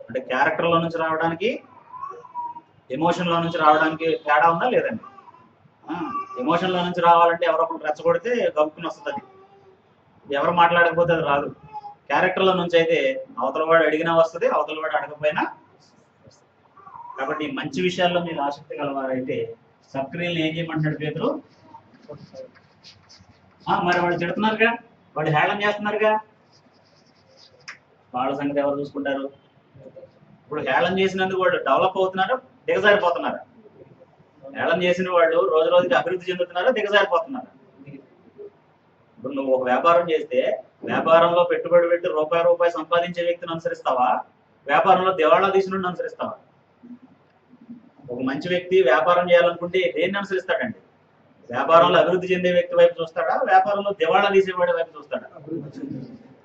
అంటే క్యారెక్టర్లో నుంచి రావడానికి ఎమోషన్లో నుంచి రావడానికి తేడా ఉందా లేదండి? ఎమోషన్లో నుంచి రావాలంటే ఎవరొకరు రెచ్చగొడితే గబుక్కుని వస్తుంది, ఎవరు మాట్లాడకపోతే అది రాదు. క్యారెక్టర్లో నుంచి అయితే అవతల వాడు అడిగినా వస్తుంది, అవతల వాడు అడగకపోయినా. కాబట్టి మంచి విషయాల్లో మీరు ఆసక్తి గలవారైతే సత్క్రియలను ఏం చేయమంటాడు పేతురు? మరి వాళ్ళు తిడుతున్నారుగా, వాళ్ళు హేళన చేస్తున్నారుగా, వాళ్ళ సంగతి ఎవరు చూసుకుంటారు? ఇప్పుడు హేళన చేసినందుకు వాళ్ళు డెవలప్ అవుతున్నారా, దిగజారిపోతున్నారా? హేళన చేసిన వాళ్ళు రోజు రోజుకి అభివృద్ధి చెందుతున్నారా, దిగజారిపోతున్నారా? ఇప్పుడు నువ్వు ఒక వ్యాపారం చేస్తే వ్యాపారంలో పెట్టుబడి పెట్టి రూపాయి సంపాదించే వ్యక్తిని అనుసరిస్తావా, వ్యాపారంలో దివాళా తీసిన అనుసరిస్తావా? ఒక మంచి వ్యక్తి వ్యాపారం చేయాలనుకుంటే దేన్ని అనుసరిస్తాడండి? వ్యాపారంలో అభివృద్ధి చెందే వ్యక్తి వైపు చూస్తాడా, వ్యాపారంలో దివాళా తీసేవాడి వైపు చూస్తాడా?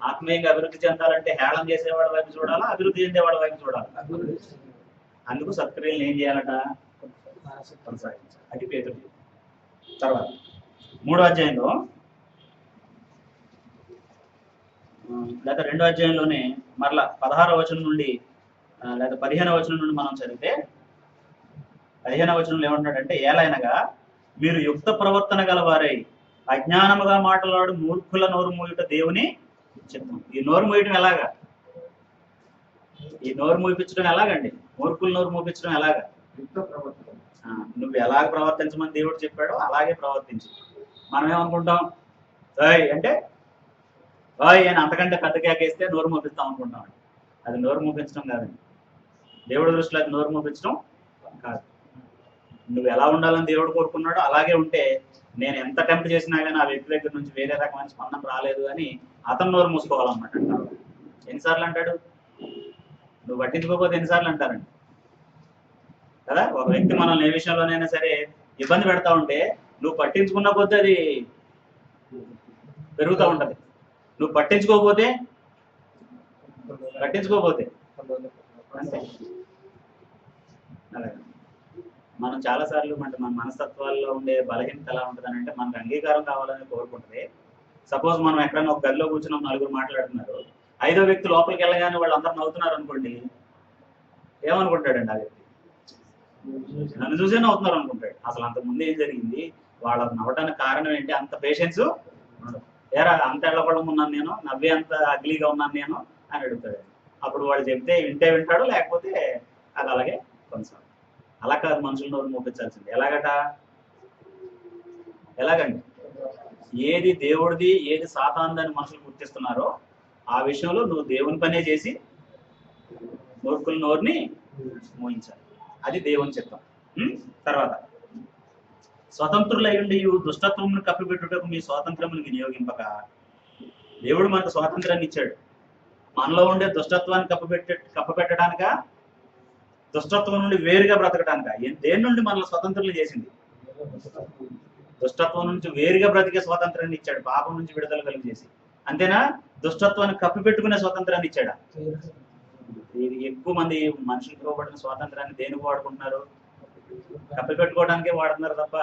ఆత్మీయంగా అభివృద్ధి చెందాలంటే హేళన చేసేవాడి వైపు చూడాలా, అభివృద్ధి చెందేవాడి వైపు చూడాలా? అందుకు సత్క్రియలను ఏం చేయాలట? కొనసాగించాలి. అది పేతురు. తర్వాత 3వ అధ్యాయంలో లేదా 2వ అధ్యాయంలోనే మరలా 16వ వచనం నుండి లేదా 15వ వచనం నుండి మనం చదివితే 15వ వచనంలో ఏమంటాడంటే, ఏలైనగా మీరు యుక్త ప్రవర్తన గలవారై అజ్ఞానముగా మాట్లాడు మూర్ఖుల నోరు మూయుట దేవుని చిత్తం. ఈ నోరు మూయటం ఎలాగా? ఈ నోరు మూపించడం ఎలాగండి? మూర్ఖుల నోరు మూపించడం ఎలాగా? నువ్వు ఎలాగ ప్రవర్తించమని దేవుడు చెప్పాడో అలాగే ప్రవర్తించు. మనం ఏమనుకుంటాం, ఓయ్ అంటే ఓయ్ అని అంతకంటే పెద్ద కేకేస్తే నోరు మూపిస్తాం అనుకుంటాం. అది నోరు మూపించడం కాదండి. దేవుడి దృష్టిలో అది నోరు మూపించడం కాదు. నువ్వు ఎలా ఉండాలని దేవుడు కోరుకున్నాడో అలాగే ఉంటే, నేను ఎంత టెంప్ట్ చేసినా కానీ ఆ వ్యక్తి దగ్గర నుంచి వేరే రకమైన స్పందన రాలేదు అని అతను నోరు మూసుకోవాలన్నమాట. ఎన్నిసార్లు అంటాడు? నువ్వు పట్టించుకోకపోతే ఎన్నిసార్లు అంటారండి కదా? ఒక వ్యక్తి మనల్ని ఏ విషయంలోనైనా సరే ఇబ్బంది పెడతా ఉంటే నువ్వు పట్టించుకున్న కొద్దీ అది పెరుగుతూ ఉంటది. నువ్వు పట్టించుకోకపోతే అంతే. అలాగే మనం చాలాసార్లు మన మనస్తత్వాల్లో ఉండే బలహీనత ఎలా ఉంటుంది అంటే, మనకు అంగీకారం కావాలని కోరుకుంటుంది. సపోజ్ మనం ఎక్కడైనా ఒక గదిలో కూర్చున్నాం, నలుగురు మాట్లాడుతున్నారు, 5వ వ్యక్తి లోపలికి వెళ్ళగానే వాళ్ళు అందరూ నవ్వుతున్నారు అనుకోండి, ఏమనుకుంటాడండి ఆ వ్యక్తి? నన్ను చూసే నవ్వుతున్నారు అనుకుంటాడు. అసలు అంత ముందు ఏం జరిగింది, వాళ్ళ నవ్వడానికి కారణం ఏంటి? అంత పేషెన్స్ ఏరా, అంత ఎళ్ళపడం ఉన్నాను నేను, నవ్వే అంత అగ్లీగా ఉన్నాను నేను అని అడుగుతాడు. అప్పుడు వాళ్ళు చెప్తే వింటే వింటాడు, లేకపోతే అది అలాగే కొనసాగు. అలా కాదు మనుషుల నోరు మూపించాల్సింది. ఎలాగండి? ఏది దేవుడిది, ఏది సాతానుదని మనుషులు గుర్తిస్తున్నారో ఆ విషయంలో నువ్వు దేవుని పనే చేసి మూర్ఖుల నోరుని మోయించాలి. అది దేవుని చిత్తం. తర్వాత స్వతంత్రులై ఉండి దుష్టత్వమును కప్పిపెట్టుటకు మీ స్వాతంత్రమును వినియోగింపక. దేవుడు మనకు స్వాతంత్రాన్ని ఇచ్చాడు. మనలో ఉండే దుష్టత్వాన్ని కప్పపెట్టడానిక, దుష్టత్వం నుండి వేరుగా బ్రతకడానిక? దేని నుండి మనల్ని స్వతంత్రులు చేసింది? దుష్టత్వం నుంచి వేరుగా బ్రతికే స్వాతంత్రాన్ని ఇచ్చాడు, పాపం నుంచి విడుదల కలిగి చేసి. అంతేనా? దుష్టత్వాన్ని కప్పిపెట్టుకునే స్వాతంత్రాన్ని ఇచ్చాడా? ఇది ఎక్కువ మంది మనుషులకు ఇవ్వబడిన స్వాతంత్రాన్ని దేనికి వాడుకుంటున్నారు? కప్పిపెట్టుకోవడానికే వాడుతున్నారు తప్ప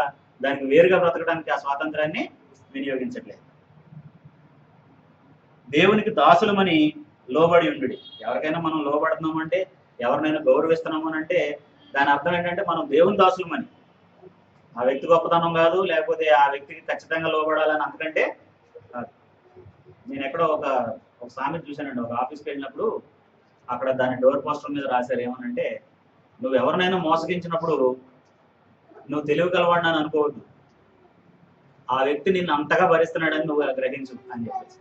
దానికి వేరుగా బ్రతకడానికి ఆ స్వాతంత్రాన్ని వినియోగించట్లేదు. దేవునికి దాసులమని లోబడి ఉండు. ఎవరికైనా మనం లోబడుతున్నామంటే, ఎవరినైనా గౌరవిస్తున్నాము అంటే దాని అర్థం ఏంటంటే మనం దేవుని దాసులమని. ఆ వ్యక్తి గొప్పతనం కాదు, లేకపోతే ఆ వ్యక్తికి ఖచ్చితంగా లోబడాలని అంతకంటే కాదు. నేను ఎక్కడో ఒక సామెత చూశానండి. ఒక ఆఫీస్కి వెళ్ళినప్పుడు అక్కడ దాని డోర్ పోస్టర్ మీద రాశారు ఏమనంటే, నువ్వు ఎవరినైనా మోసగించినప్పుడు నువ్వు తెలివి కలవాడిని అని అనుకోవద్దు, ఆ వ్యక్తి నిన్ను అంతగా భరిస్తున్నాడని నువ్వు గ్రహించు అని చెప్పేసి.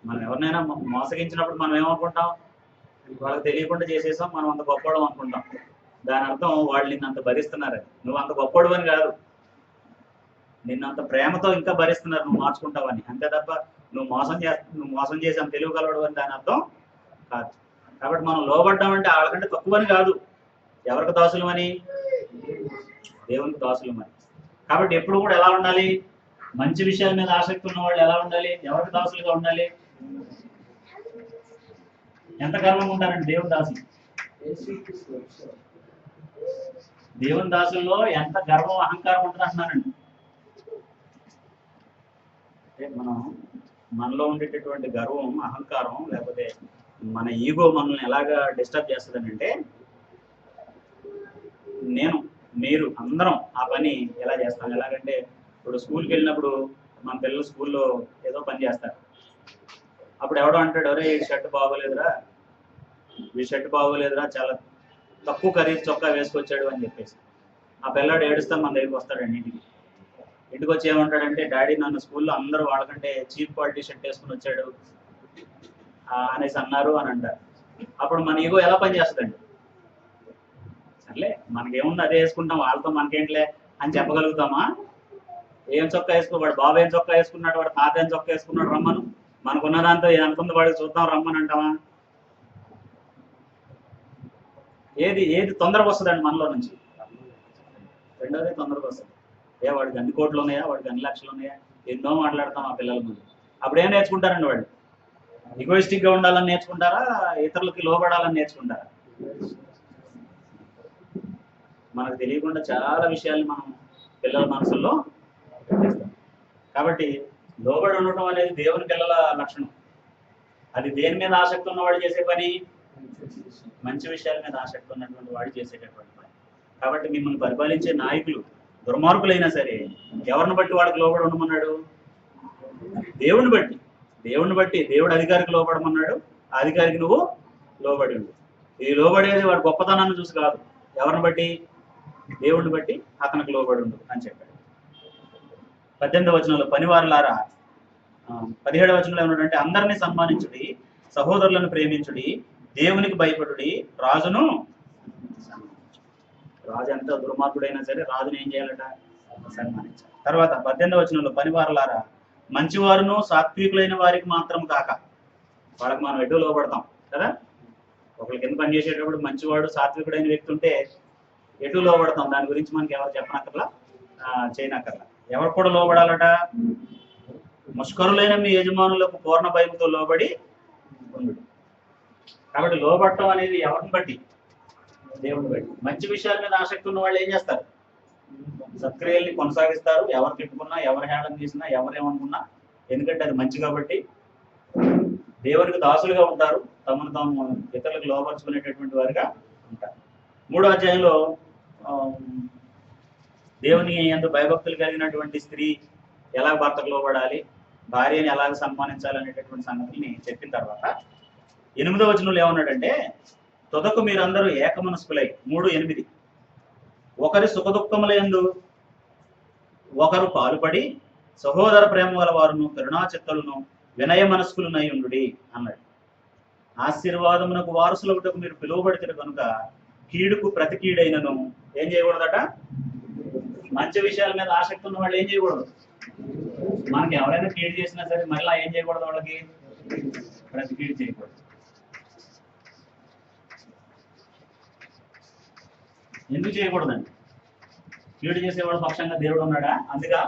మనం ఎవరినైనా మోసగించినప్పుడు మనం ఏమనుకుంటాం, వాళ్ళకి తెలియకుండా చేసేసాం, మనం అంత గొప్పవాళ్ళం అనుకుంటాం. దాని అర్థం వాళ్ళు నిన్ను అంత భరిస్తున్నారని. నువ్వు అంత గొప్పవాడు అని కాదు, నిన్ను అంత ప్రేమతో ఇంకా భరిస్తున్నారు, నువ్వు మార్చుకుంటావని. అంతే తప్ప నువ్వు మోసం చేసి అంత తెలివి కలవాడు అని దాని అర్థం కాదు. కాబట్టి మనం లోబడ్డం అంటే వాళ్ళకంటే తక్కువని కాదు. ఎవరికి దాసులమని? దేవునికి దాసులమని. కాబట్టి ఎప్పుడు కూడా ఎలా ఉండాలి? మంచి విషయాల మీద ఆసక్తి ఉన్న వాళ్ళు ఎలా ఉండాలి? ఎవరికి దాసులుగా ఉండాలి? ఎంత గర్వంగా ఉంటారండి దేవుని దాసులు? దేవుని దాసుల్లో ఎంత గర్వం అహంకారం ఉంటుంది అంటున్నానండి. అంటే మనలో ఉండేటటువంటి గర్వం, అహంకారం, లేకపోతే మన ఈగో మనల్ని ఎలాగా డిస్టర్బ్ చేస్తుందని అంటే, మీరు అందరం ఆ పని ఎలా చేస్తాం? ఎలాగంటే ఇప్పుడు స్కూల్కి వెళ్ళినప్పుడు మన పిల్లలు స్కూల్లో ఏదో పని చేస్తారు. అప్పుడు ఎవడో అంటాడు, అరే ఈ షర్ట్ బాగోలేదురా, చాలా తక్కువ ఖరీదు చొక్కా వేసుకొచ్చాడు అని చెప్పేసి ఆ పిల్లాడు ఏడుస్తా మన దగ్గరికి వస్తాడండి. ఇంటికి వచ్చి ఏమంటాడంటే, డాడీ నన్ను స్కూల్లో అందరూ వాళ్ళకంటే చీప్ క్వాలిటీ షర్ట్ వేసుకుని వచ్చాడు అనేసి అన్నారు అని అంటారు. అప్పుడు మన ఈగో ఎలా పని చేస్తుందండి? సర్లే మనకేముంది అదే వేసుకుంటాం, వాళ్ళతో మనకేంటిలే అని చెప్పగలుగుతామా? ఏం చొక్కా వాడు బాబు ఏం చొక్కా వేసుకున్నాడు, వాడు తాత ఏం చొక్కా వేసుకున్నాడు, రమ్మను, మనకున్న దాంతో ఎంత ఉంది వాడికి చూద్దాం రమ్మని అంటామా? ఏది తొందరగా వస్తుందండి మనలో నుంచి? రెండోది తొందరగా వస్తుంది. వాడికి అన్ని కోట్లు ఉన్నాయా, వాడికి అన్ని లక్షలు ఉన్నాయా, ఎన్నో మాట్లాడతాం ఆ పిల్లల ముందు. అప్పుడు ఏం నేర్చుకుంటారండి వాళ్ళు? ఈగోయిస్టిక్ గా ఉండాలని నేర్చుకుంటారా, ఇతరులకి లోబడాలని నేర్చుకుంటారా? మనకు తెలియకుండా చాలా విషయాలు మనం పిల్లల మనసుల్లో పెట్టేస్తాం. కాబట్టి లోబడి ఉండటం అనేది దేవుని పిల్లల లక్షణం. అది దేని మీద ఆసక్తి ఉన్నవాడు చేసే పని? మంచి విషయాల మీద ఆసక్తి ఉన్నటువంటి వాడు చేసేటటువంటి పని. కాబట్టి మిమ్మల్ని పరిపాలించే నాయకులు దుర్మార్గులైనా సరే ఎవరిని బట్టి వాడికి లోబడి ఉండమన్నాడు? దేవుని బట్టి దేవుడు అధికారికి లోబడమన్నాడు. ఆ అధికారికి నువ్వు లోబడి ఉండు. ఈ లోబడేది వాడి గొప్పతనాన్ని చూసి కాదు, ఎవరిని బట్టి? దేవుడిని బట్టి అతనికి లోబడి ఉండు అని చెప్పాడు. 18వ వచనంలో పనివారులారా, 17వ వచనంలో ఏమన్నాడంటే, అందరినీ సన్మానించుడి, సహోదరులను ప్రేమించుడి, దేవునికి భయపడుడి, రాజు ఎంత దుర్మార్గుడైనా సరే రాజును ఏం చేయాలట? సన్మానించాలి. తర్వాత 18వ వచనంలో పనివారులారా, మంచివారును సాత్వికులైన వారికి మాత్రం కాక, వాళ్ళకి మనం ఎటు లోబడతాం కదా. ఒకరి కింద పని చేసేటప్పుడు మంచివాడు సాత్వికుడైన వ్యక్తి ఉంటే ఎటు లోబడతాం, దాని గురించి మనకి ఎవరు చెప్పనక్కర్లా, చేయనక్కర్లా. ఎవరు కూడా లోబడాలట? ముష్కరులైన మీ యజమానులకు పూర్ణ భయంతో లోబడి ఉండు. కాబట్టి లోబడటం అనేది ఎవరిని బట్టి? దేవుని బట్టి. మంచి విషయాల మీద ఆసక్తి ఉన్న వాళ్ళు ఏం చేస్తారు? సత్క్రియల్ని కొనసాగిస్తారు. ఎవరు తిట్టుకున్నా, ఎవరు హేళన చేసినా, ఎవరేమనుకున్నా, ఎందుకంటే అది మంచి కాబట్టి. దేవునికి దాసులుగా ఉంటారు, తమను తాము ఇతరులకు లోపరుచుకునేటటువంటి వారిగా ఉంటారు. 3వ అధ్యాయంలో దేవుని ఎందు భయభక్తులు కలిగినటువంటి స్త్రీ ఎలా భర్తకు లోబడాలి, భార్యని ఎలాగ సన్మానించాలనేటటువంటి సంగతిని చెప్పిన తర్వాత 8వ వచనంలో ఏమన్నాడంటే, తొదకు మీరందరూ ఏకమనస్కులై, 3:8, ఒకరి సుఖదుఖములందు ఒకరు పాలుపడి సహోదర ప్రేమ గల వారును కరుణా చిత్తలను వినయ మనస్కులునై ఉండుడి అన్నాడు. ఆశీర్వాదమునకు వారసులవుటకు మీరు పిలువబడితే కనుక కీడుకు ప్రతి కీడైనను ఏం చేయకూడదట? మంచి విషయాల మీద ఆసక్తి ఉన్న వాళ్ళు ఏం చేయకూడదు? మనకి ఎవరైనా కీడు చేసినా సరే మళ్ళీ ఏం చేయకూడదు? వాళ్ళకి ప్రతి కీడు చేయకూడదు. ఎందుకు చేయకూడదండి? కీడు చేసేవాడు పక్షంగా దేవుడు ఉన్నాడా? అందుగా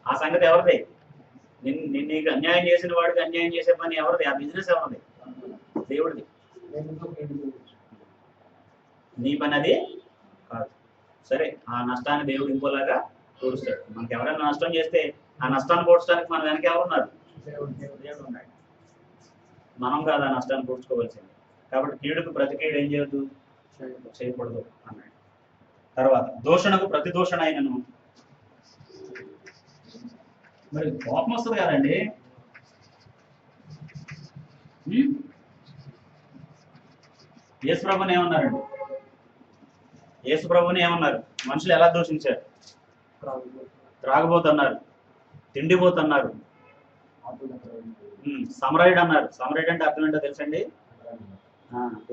ఆ సంగతి ఎవరిది? నీకు అన్యాయం చేసిన వాడికి అన్యాయం చేసే పని ఎవరిది? ఆ బిజినెస్ ఎవరిది? దేవుడిది. నీ పని అది కాదు. సరే, ఆ నష్టాన్ని దేవుడు ఇంకోలాగా పూడుస్తాడు. మనకి ఎవరైనా నష్టం చేస్తే ఆ నష్టాన్ని పూడ్చడానికి మన వెనక ఎవరున్నారు? దేవుడు ఉన్నాడు. మనం కాదు ఆ నష్టాన్ని పూడ్చుకోవాల్సింది. కాబట్టి కీడుకు ప్రతి కీడు ఏం చేయకూడదు అన్నాడు. తర్వాత దూషణకు ప్రతి దూషణ అయినను. మరి కోపం వస్తుంది కదండి. యేసుప్రభుని ఏమన్నారండి? యేసుప్రభుని ఏమన్నారు? మనుషులు ఎలా దూషించారు? త్రాగుబోతున్నారు, తిండిపోతున్నారు, సమరయుడు అన్నారు. సమరయుడు అంటే అర్థం ఏంటో తెలుసండి?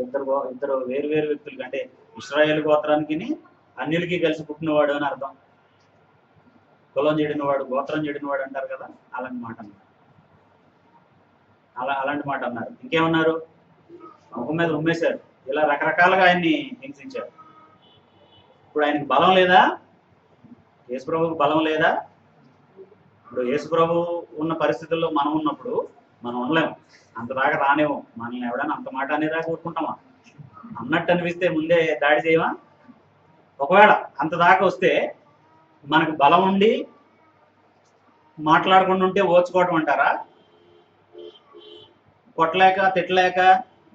ఇద్దరు వేరు వేరు వ్యక్తులకి, అంటే ఇశ్రాయేలు గోత్రానికి అన్యులకి కలిసి పుట్టినవాడు అని అర్థం. కులం చెడినవాడు, గోత్రం చెడినవాడు అంటారు కదా, అలాంటి మాట అన్నారు. అలాంటి మాట అన్నారు. ఇంకేమన్నారు? ముఖం మీద ఉమ్మేశారు. ఇలా రకరకాలుగా ఆయన్ని హింసించారు. ఇప్పుడు ఆయనకి బలం లేదా? యేసుప్రభువుకి బలం లేదా? ఇప్పుడు యేసుప్రభు ఉన్న పరిస్థితుల్లో మనం ఉన్నప్పుడు మనం ఉండలేము, అంతదాకా రానేమో. మనల్ని ఎవడైనా అంత మాట అనేదాకా ఊరుకుంటామా? అన్నట్టు అనిపిస్తే ముందే దాడి చేయమా? ఒకవేళ అంతదాకా వస్తే మనకు బలం ఉండి మాట్లాడకుండా ఉంటే ఓర్చుకోవటం అంటారా? కొట్టలేక తిట్టలేక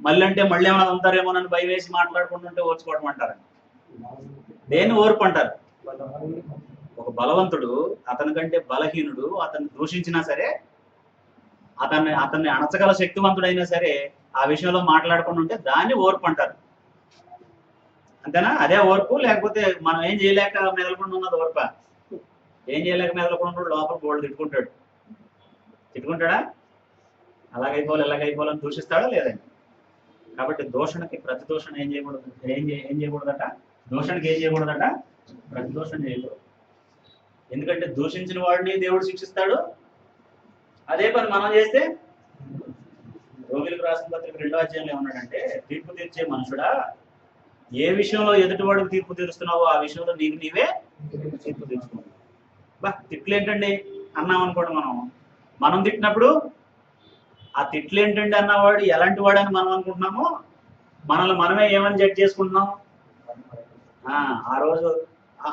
మళ్ళీ అంటే మళ్ళీ ఏమైనా ఉంటారేమో నన్ను భయం వేసి మాట్లాడకుండా ఉంటే ఓర్చుకోవటం అంటారా? దేన్ని ఓర్పు అంటారు? ఒక బలవంతుడు అతని కంటే బలహీనుడు అతన్ని దూషించినా సరే, అతన్ని అణచగల శక్తివంతుడైనా సరే ఆ విషయంలో మాట్లాడకుండా ఉంటే దాన్ని ఓర్పు అంటారు. అంతేనా? అదే ఓర్పు? లేకపోతే మనం ఏం చేయలేక మెదలకుండా ఉన్నది ఓర్ప? ఏం చేయలేక మెదలకుండా ఉన్నాడు లోపల గోల్డ్ తిట్టుకుంటాడా? అలాగైపోవాలి ఇలాగైపోవాలని దూషిస్తాడా? లేదండి. కాబట్టి దూషణకి ప్రతి దూషణ ఏం చేయకూడదట? దూషణకి ఏం చేయకూడదట? ప్రతి దూషణ చేయకూడదు. ఎందుకంటే దూషించిన వాడిని దేవుడు శిక్షిస్తాడు. అదే పని మనం చేస్తే, రోమిలకు రాసిన పత్రిక 2వ అధ్యాయంలో ఏమన్నాడంటే, తీర్పు తీర్చే మనుషుడా, ఏ విషయంలో ఎదుటివాడికి తీర్పు తీరుస్తున్నావో ఆ విషయంలో నీకు నీవే తీర్పు తీర్చుకున్నావు. తిట్లు ఏంటండి అన్నాం అనుకోండి, మనం తిట్టినప్పుడు ఆ తిట్లు ఏంటండి అన్నవాడు ఎలాంటి వాడని మనం అనుకుంటున్నామో, మనల్ని మనమే ఏమని జడ్జ్ చేసుకుంటున్నాం. ఆ రోజు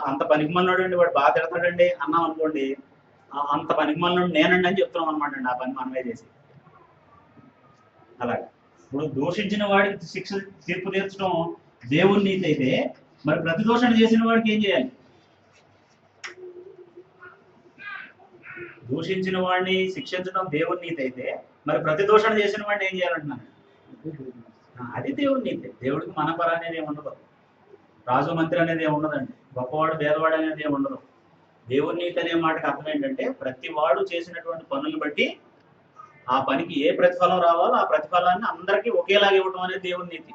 అంత పనికిమాలినోడు అండి వాడు బాగా తిడతాడండి అన్నాం అనుకోండి, అంత పనికిమాలినోడు నేనండి అని చెప్తున్నాం అనమాట అండి. ఆ పని మనమే చేసి అలాగే. ఇప్పుడు దూషించిన వాడికి తీర్పు తీర్చడం దేవుని నీతి అయితే, మరి ప్రతిదోషణ చేసిన వాడికి ఏం చేయాలి? దూషించిన వాడిని శిక్షించడం దేవుని నీతి అయితే, మరి ప్రతిదోషణ చేసిన వాడిని ఏం చేయాలంటున్నాను? అది దేవుని నీతి. దేవుడికి మన పర అనేది ఏమి ఉండదు, రాజు మంత్రి అనేది ఏమి ఉండదండి, గొప్పవాడు పేదవాడు అనేది ఏమి ఉండదు. దేవుని నీతి అనే మాటకు అర్థం ఏంటంటే, ప్రతి వాడు చేసినటువంటి పనులను బట్టి ఆ పనికి ఏ ప్రతిఫలం రావాలో ఆ ప్రతిఫలాన్ని అందరికీ ఒకేలాగా ఇవ్వడం అనేది దేవుని నీతి.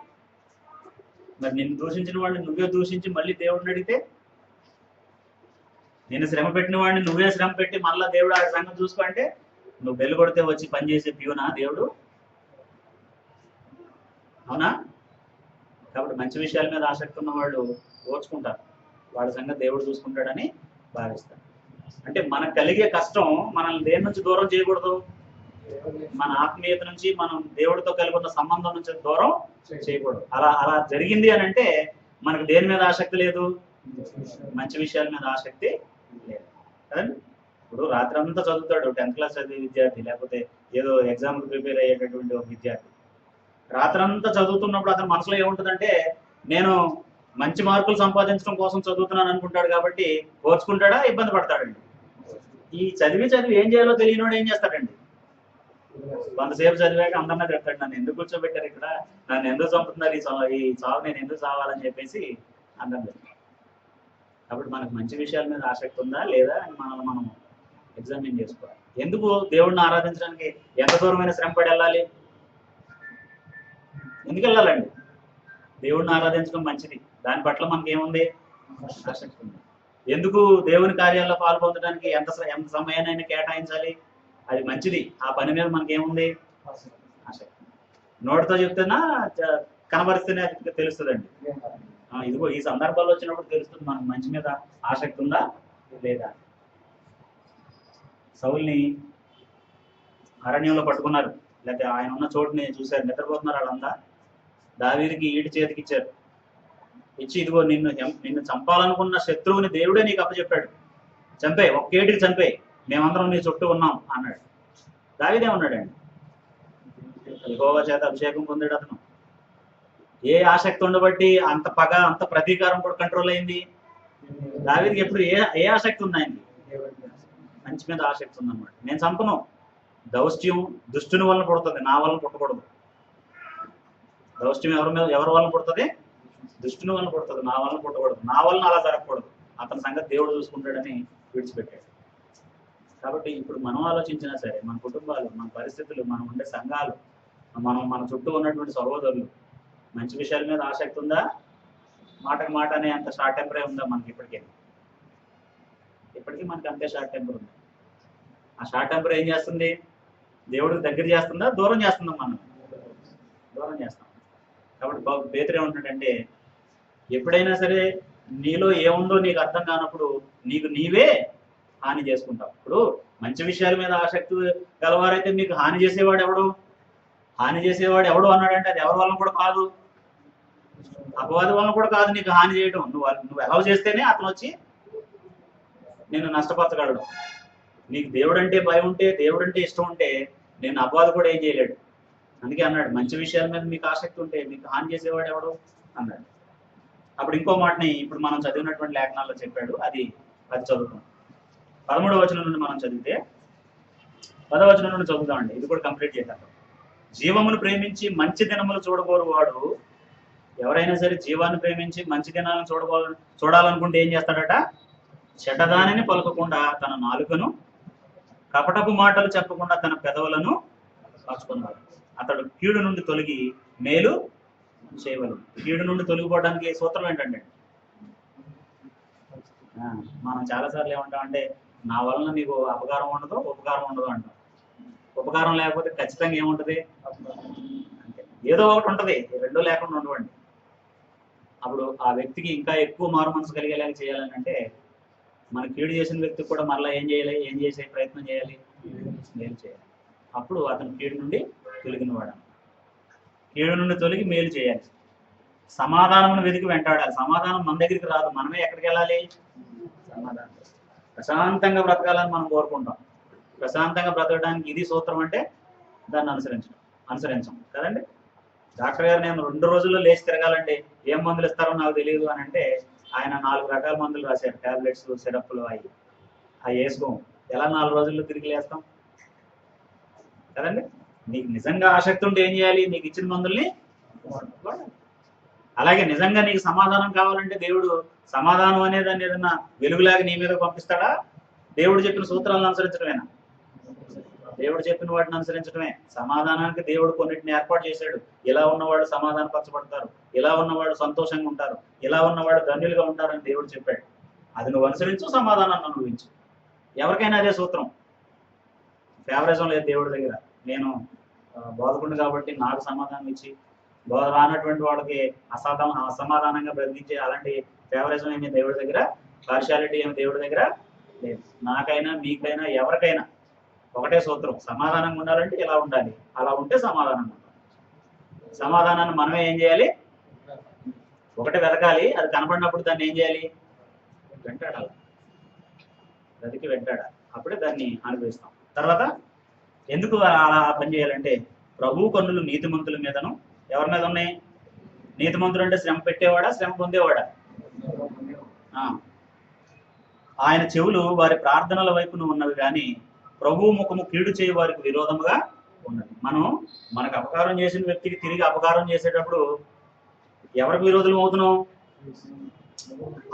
మరి నిన్ను దూషించిన వాడిని నువ్వే దూషించి మళ్ళీ దేవుడిని అడిగితే, నేను శ్రమ పెట్టిన వాడిని నువ్వే శ్రమ పెట్టి మళ్ళీ దేవుడు ఆ సంగతి చూసుకో అంటే, నువ్వు బెల్లు కొడితే వచ్చి పనిచేసే ప్యూనా దేవుడు? అవునా? కాబట్టి మంచి విషయాల మీద ఆసక్తి ఉన్న వాళ్ళు ఓర్చుకుంటారు, వాళ్ళ సంగతి దేవుడు చూసుకుంటాడని భావిస్తారు. అంటే మనకు కలిగే కష్టం మనల్ని దేని నుంచి దూరం చేయకూడదు, మన ఆత్మీయత నుంచి, మనం దేవుడితో కలిగి ఉన్న సంబంధం నుంచి దూరం చేయకూడదు. అలా జరిగింది అని అంటే మనకు దేని మీద ఆసక్తి లేదు? మంచి విషయాల మీద ఆసక్తి లేదు కదండి. ఇప్పుడు రాత్రి అంతా చదువుతాడు 10th క్లాస్ చదివే విద్యార్థి, లేకపోతే ఏదో ఎగ్జామ్కి ప్రిపేర్ అయ్యేటటువంటి ఒక విద్యార్థి. రాత్రంతా చదువుతున్నప్పుడు అతని మనసులో ఏముంటుందంటే, నేను మంచి మార్కులు సంపాదించడం కోసం చదువుతున్నాను అనుకుంటాడు. కాబట్టి ఓర్చుకుంటాడా? ఇబ్బంది పడతాడండి. ఈ చదివి ఏం చేయాలో తెలియనోడు ఏం చేస్తాడండి? కొంతసేపు చదివాక అందరినీ తిడతాడు, నన్ను ఎందుకు కూర్చోబెట్టారు ఇక్కడ, నన్ను ఎందుకు చంపుతున్నారు, ఈ చావు నేను ఎందుకు చావాలని చెప్పేసి అందరినీ. కాబట్టి మనకు మంచి విషయాల మీద ఆసక్తి ఉందా లేదా అని మనం ఎగ్జామిన్ చేసుకోవాలి. ఎందుకు దేవుడిని ఆరాధించడానికి ఎంత దూరమైన శ్రమ పడి వెళ్ళాలి? ఎందుకు వెళ్ళాలండి? దేవుడిని ఆరాధించడం మంచిది, దాని పట్ల మనకి ఏముంది? ఆసక్తి ఉంది. ఎందుకు దేవుని కార్యాల్లో పాల్పొందడానికి ఎంత సమయాన్ని కేటాయించాలి? అది మంచిది, ఆ పని మీద మనకేముంది? ఆసక్తి. నోటితో చెప్తేనా కనబరిస్తేనే తెలుస్తుందండి. ఇదిగో ఈ సందర్భాల్లో వచ్చినప్పుడు తెలుస్తుంది మనకు మంచి మీద ఆసక్తి ఉందా లేదా. సౌల్ని అరణ్యంలో పట్టుకున్నారు, లేకపోతే ఆయన ఉన్న చోటుని చూశారు, నిద్రపోతున్నారు వాళ్ళంతా. దావీదుకి ఈటి చేతికి ఇచ్చారు, ఇచ్చి ఇదిగో నిన్ను చంపాలనుకున్న శత్రువుని దేవుడే నీకు అప్పచెప్పాడు, చంపేయి, ఒక్కేటికి చంపేయి, మేమందరం నీ చుట్టూ ఉన్నాం అన్నాడు. దావీదే ఉన్నాడండి, యెహోవా చేత అభిషేకం పొందాడు అతను. ఏ ఆసక్తి ఉండబట్టి అంత పగ, అంత ప్రతీకారం కూడా కంట్రోల్ అయింది. దావీదుకి ఎప్పుడు ఏ ఆసక్తి ఉంది? ఆయనకి మంచి మీద ఆసక్తి ఉందన్నమాట. నేను చంపను, దౌష్ట్యం దుష్టుని వలన పుడుతుంది, నా వలన పుట్టకూడదు. దౌష్ట్యం ఎవరి వలన పుడుతుంది? దుష్టుని వలన పుడుతుంది, నా వలన పుట్టకూడదు, నా వలన అలా జరగకూడదు, అతని సంగతి దేవుడు చూసుకుంటాడని విడిచిపెట్టాడు. కాబట్టి ఇప్పుడు మనం ఆలోచించినా సరే, మన కుటుంబాలు, మన పరిస్థితులు, మనం ఉండే సంఘాలు, మన చుట్టూ ఉన్నటువంటి సహోదరులు, మంచి విషయాల మీద ఆసక్తి ఉందా? మాటకు మాట అనే అంత షార్ట్ టెంపరే ఉందా మనకి? ఇప్పటికీ మనకి అంతే షార్ట్ టెంపర్ ఉంది. ఆ షార్ట్ టెంపర్ ఏం చేస్తుంది? దేవుడికి దగ్గర చేస్తుందా, దూరం చేస్తుందా? మనం దూరం చేస్తాం. కాబట్టి పేతురు ఏమంటాడంటే, ఎప్పుడైనా సరే నీలో ఏముందో నీకు అర్థం కానప్పుడు నీకు నీవే హాని చేసుకుంటావు. ఇప్పుడు మంచి విషయాల మీద ఆసక్తి గలవారైతే మీకు హాని చేసేవాడు ఎవడు? హాని చేసేవాడు ఎవడు అన్నాడంటే అది ఎవరి వల్ల కూడా కాదు, అపవాది వలన కూడా కాదు నీకు హాని చేయడం. నువ్వు ఎలా చేస్తేనే అతను వచ్చి నిన్ను నష్టపరచగలడు. నీకు దేవుడు అంటే భయం ఉంటే, దేవుడు అంటే ఇష్టం ఉంటే నేను అపవాది కూడా ఏం చేయలేడు. అందుకే అన్నాడు, మంచి విషయాల మీద మీకు ఆసక్తి ఉంటే మీకు హాని చేసేవాడు ఎవడు అన్నాడు. అప్పుడు ఇంకో మాటని ఇప్పుడు మనం చదివినటువంటి లేఖనాల్లో చెప్పాడు, అది చదువుతాం. 13వ వచనం నుండి మనం చదివితే 10వ వచనం నుండి చదువుతామండి. ఇది కూడా కంప్లీట్ చేద్దాం. జీవమును ప్రేమించి మంచి దినములు చూడగోరు వాడు, ఎవరైనా సరే జీవాన్ని ప్రేమించి మంచి దినాలను చూడాలనుకుంటే ఏం చేస్తాడట? చెడ్డదానిని పలుకకుండా తన నాలుకను, కపటపు మాటలు చెప్పకుండా తన పెదవులను కాచుకున్నాడు. అతడు కీడు నుండి తొలగి మేలు చేయవలెను. కీడు నుండి తొలగిపోవడానికి సూత్రం ఏంటంటే, మనం చాలాసార్లు ఏమంటామంటే, నా వలన నీకు అపకారం ఉండదు, ఉపకారం ఉండదు అంటాం. ఉపకారం లేకపోతే ఖచ్చితంగా ఏముంటుంది? అంటే ఏదో ఒకటి ఉంటుంది, రెండో లేకుండా ఉండవండి. అప్పుడు ఆ వ్యక్తికి ఇంకా ఎక్కువ మారు మనసు కలిగేలాగా చేయాలని అంటే, మన కీడు చేసిన వ్యక్తికి కూడా మరలా ఏం చేయాలి? ఏం చేసే ప్రయత్నం చేయాలి? మేలు చేయాలి. అప్పుడు అతను కీడు నుండి తొలగినవాడు. కీడు నుండి తొలగి మేలు చేయాలి. సమాధానమును వెతికి వెంటాడాలి. సమాధానం మన దగ్గరికి రాదు, మనమే ఎక్కడికి వెళ్ళాలి? సమాధానం. ప్రశాంతంగా బ్రతకాలని మనం కోరుకుంటాం. ప్రశాంతంగా బ్రతకడానికి ఇది సూత్రం అంటే దాన్ని అనుసరించం కదండి. డాక్టర్ గారు నేను 2 రోజుల్లో లేచి తిరగాలండి, ఏం మందులు ఇస్తారో నాకు తెలియదు అని అంటే ఆయన 4 రకాల మందులు రాశారు, టాబ్లెట్స్, సిరప్లు, అవి వేసుకోం. ఎలా 4 రోజుల్లో తిరిగి లేస్తాం కదండి. నీకు నిజంగా ఆసక్తి ఉంటే ఏం చేయాలి? నీకు ఇచ్చిన మందుల్ని. అలాగే నిజంగా నీకు సమాధానం కావాలంటే దేవుడు సమాధానం అనేదాన్ని ఏదన్నా వెలుగులాగా నీ మీద పంపిస్తాడా? దేవుడు చెప్పిన సూత్రాలను అనుసరించడమేనా? దేవుడు చెప్పిన వాటిని అనుసరించడమే. సమాధానానికి దేవుడు కొన్నిటిని ఏర్పాటు చేశాడు. ఇలా ఉన్నవాడు సమాధానపరచబడతారు, ఇలా ఉన్నవాడు సంతోషంగా ఉంటారు, ఇలా ఉన్నవాడు ధన్యులుగా ఉంటారని దేవుడు చెప్పాడు. అది నువ్వు అనుసరించు, సమాధానాన్ని అనుభవించు. ఎవరికైనా అదే సూత్రం. ఫేవరిజం లేదు దేవుడి దగ్గర. నేను బోధకుడు కాబట్టి నాకు సమాధానం ఇచ్చి, బోధ రానటువంటి వాళ్ళకి అసమాధానంగా బ్రతికించే అలాంటి ఫేవరిజం ఏమి దేవుడి దగ్గర, పార్షియాలిటీ ఏమి దేవుడి దగ్గర లేదు. నాకైనా మీకైనా ఎవరికైనా ఒకటే సూత్రం, సమాధానంగా ఉండాలంటే ఇలా ఉండాలి, అలా ఉంటే సమాధానంగా ఉండాలి. సమాధానాన్ని మనమే ఏం చేయాలి? ఒకటి వెతకాలి, అది కనపడినప్పుడు దాన్ని ఏం చేయాలి? వెంటాడాలి, వెంటాడాలి. అప్పుడే దాన్ని అనుభవిస్తాం. తర్వాత ఎందుకు అలా పని చేయాలంటే, ప్రభువు కన్నులు నీతిమంతుల మీదను. ఎవరి మీద ఉన్నాయి? నీతిమంతుడు అంటే శ్రమ పెట్టేవాడా, శ్రమ పొందేవాడా? ఆయన చెవులు వారి ప్రార్థనల వైపున ఉన్నవి కానీ ప్రభువు ముఖము కీడు చేయ వారికి విరోధముగా ఉన్నది. మనకు అపకారం చేసిన వ్యక్తికి తిరిగి అపకారం చేసేటప్పుడు ఎవరికి విరోధులు అవుతున్నాం?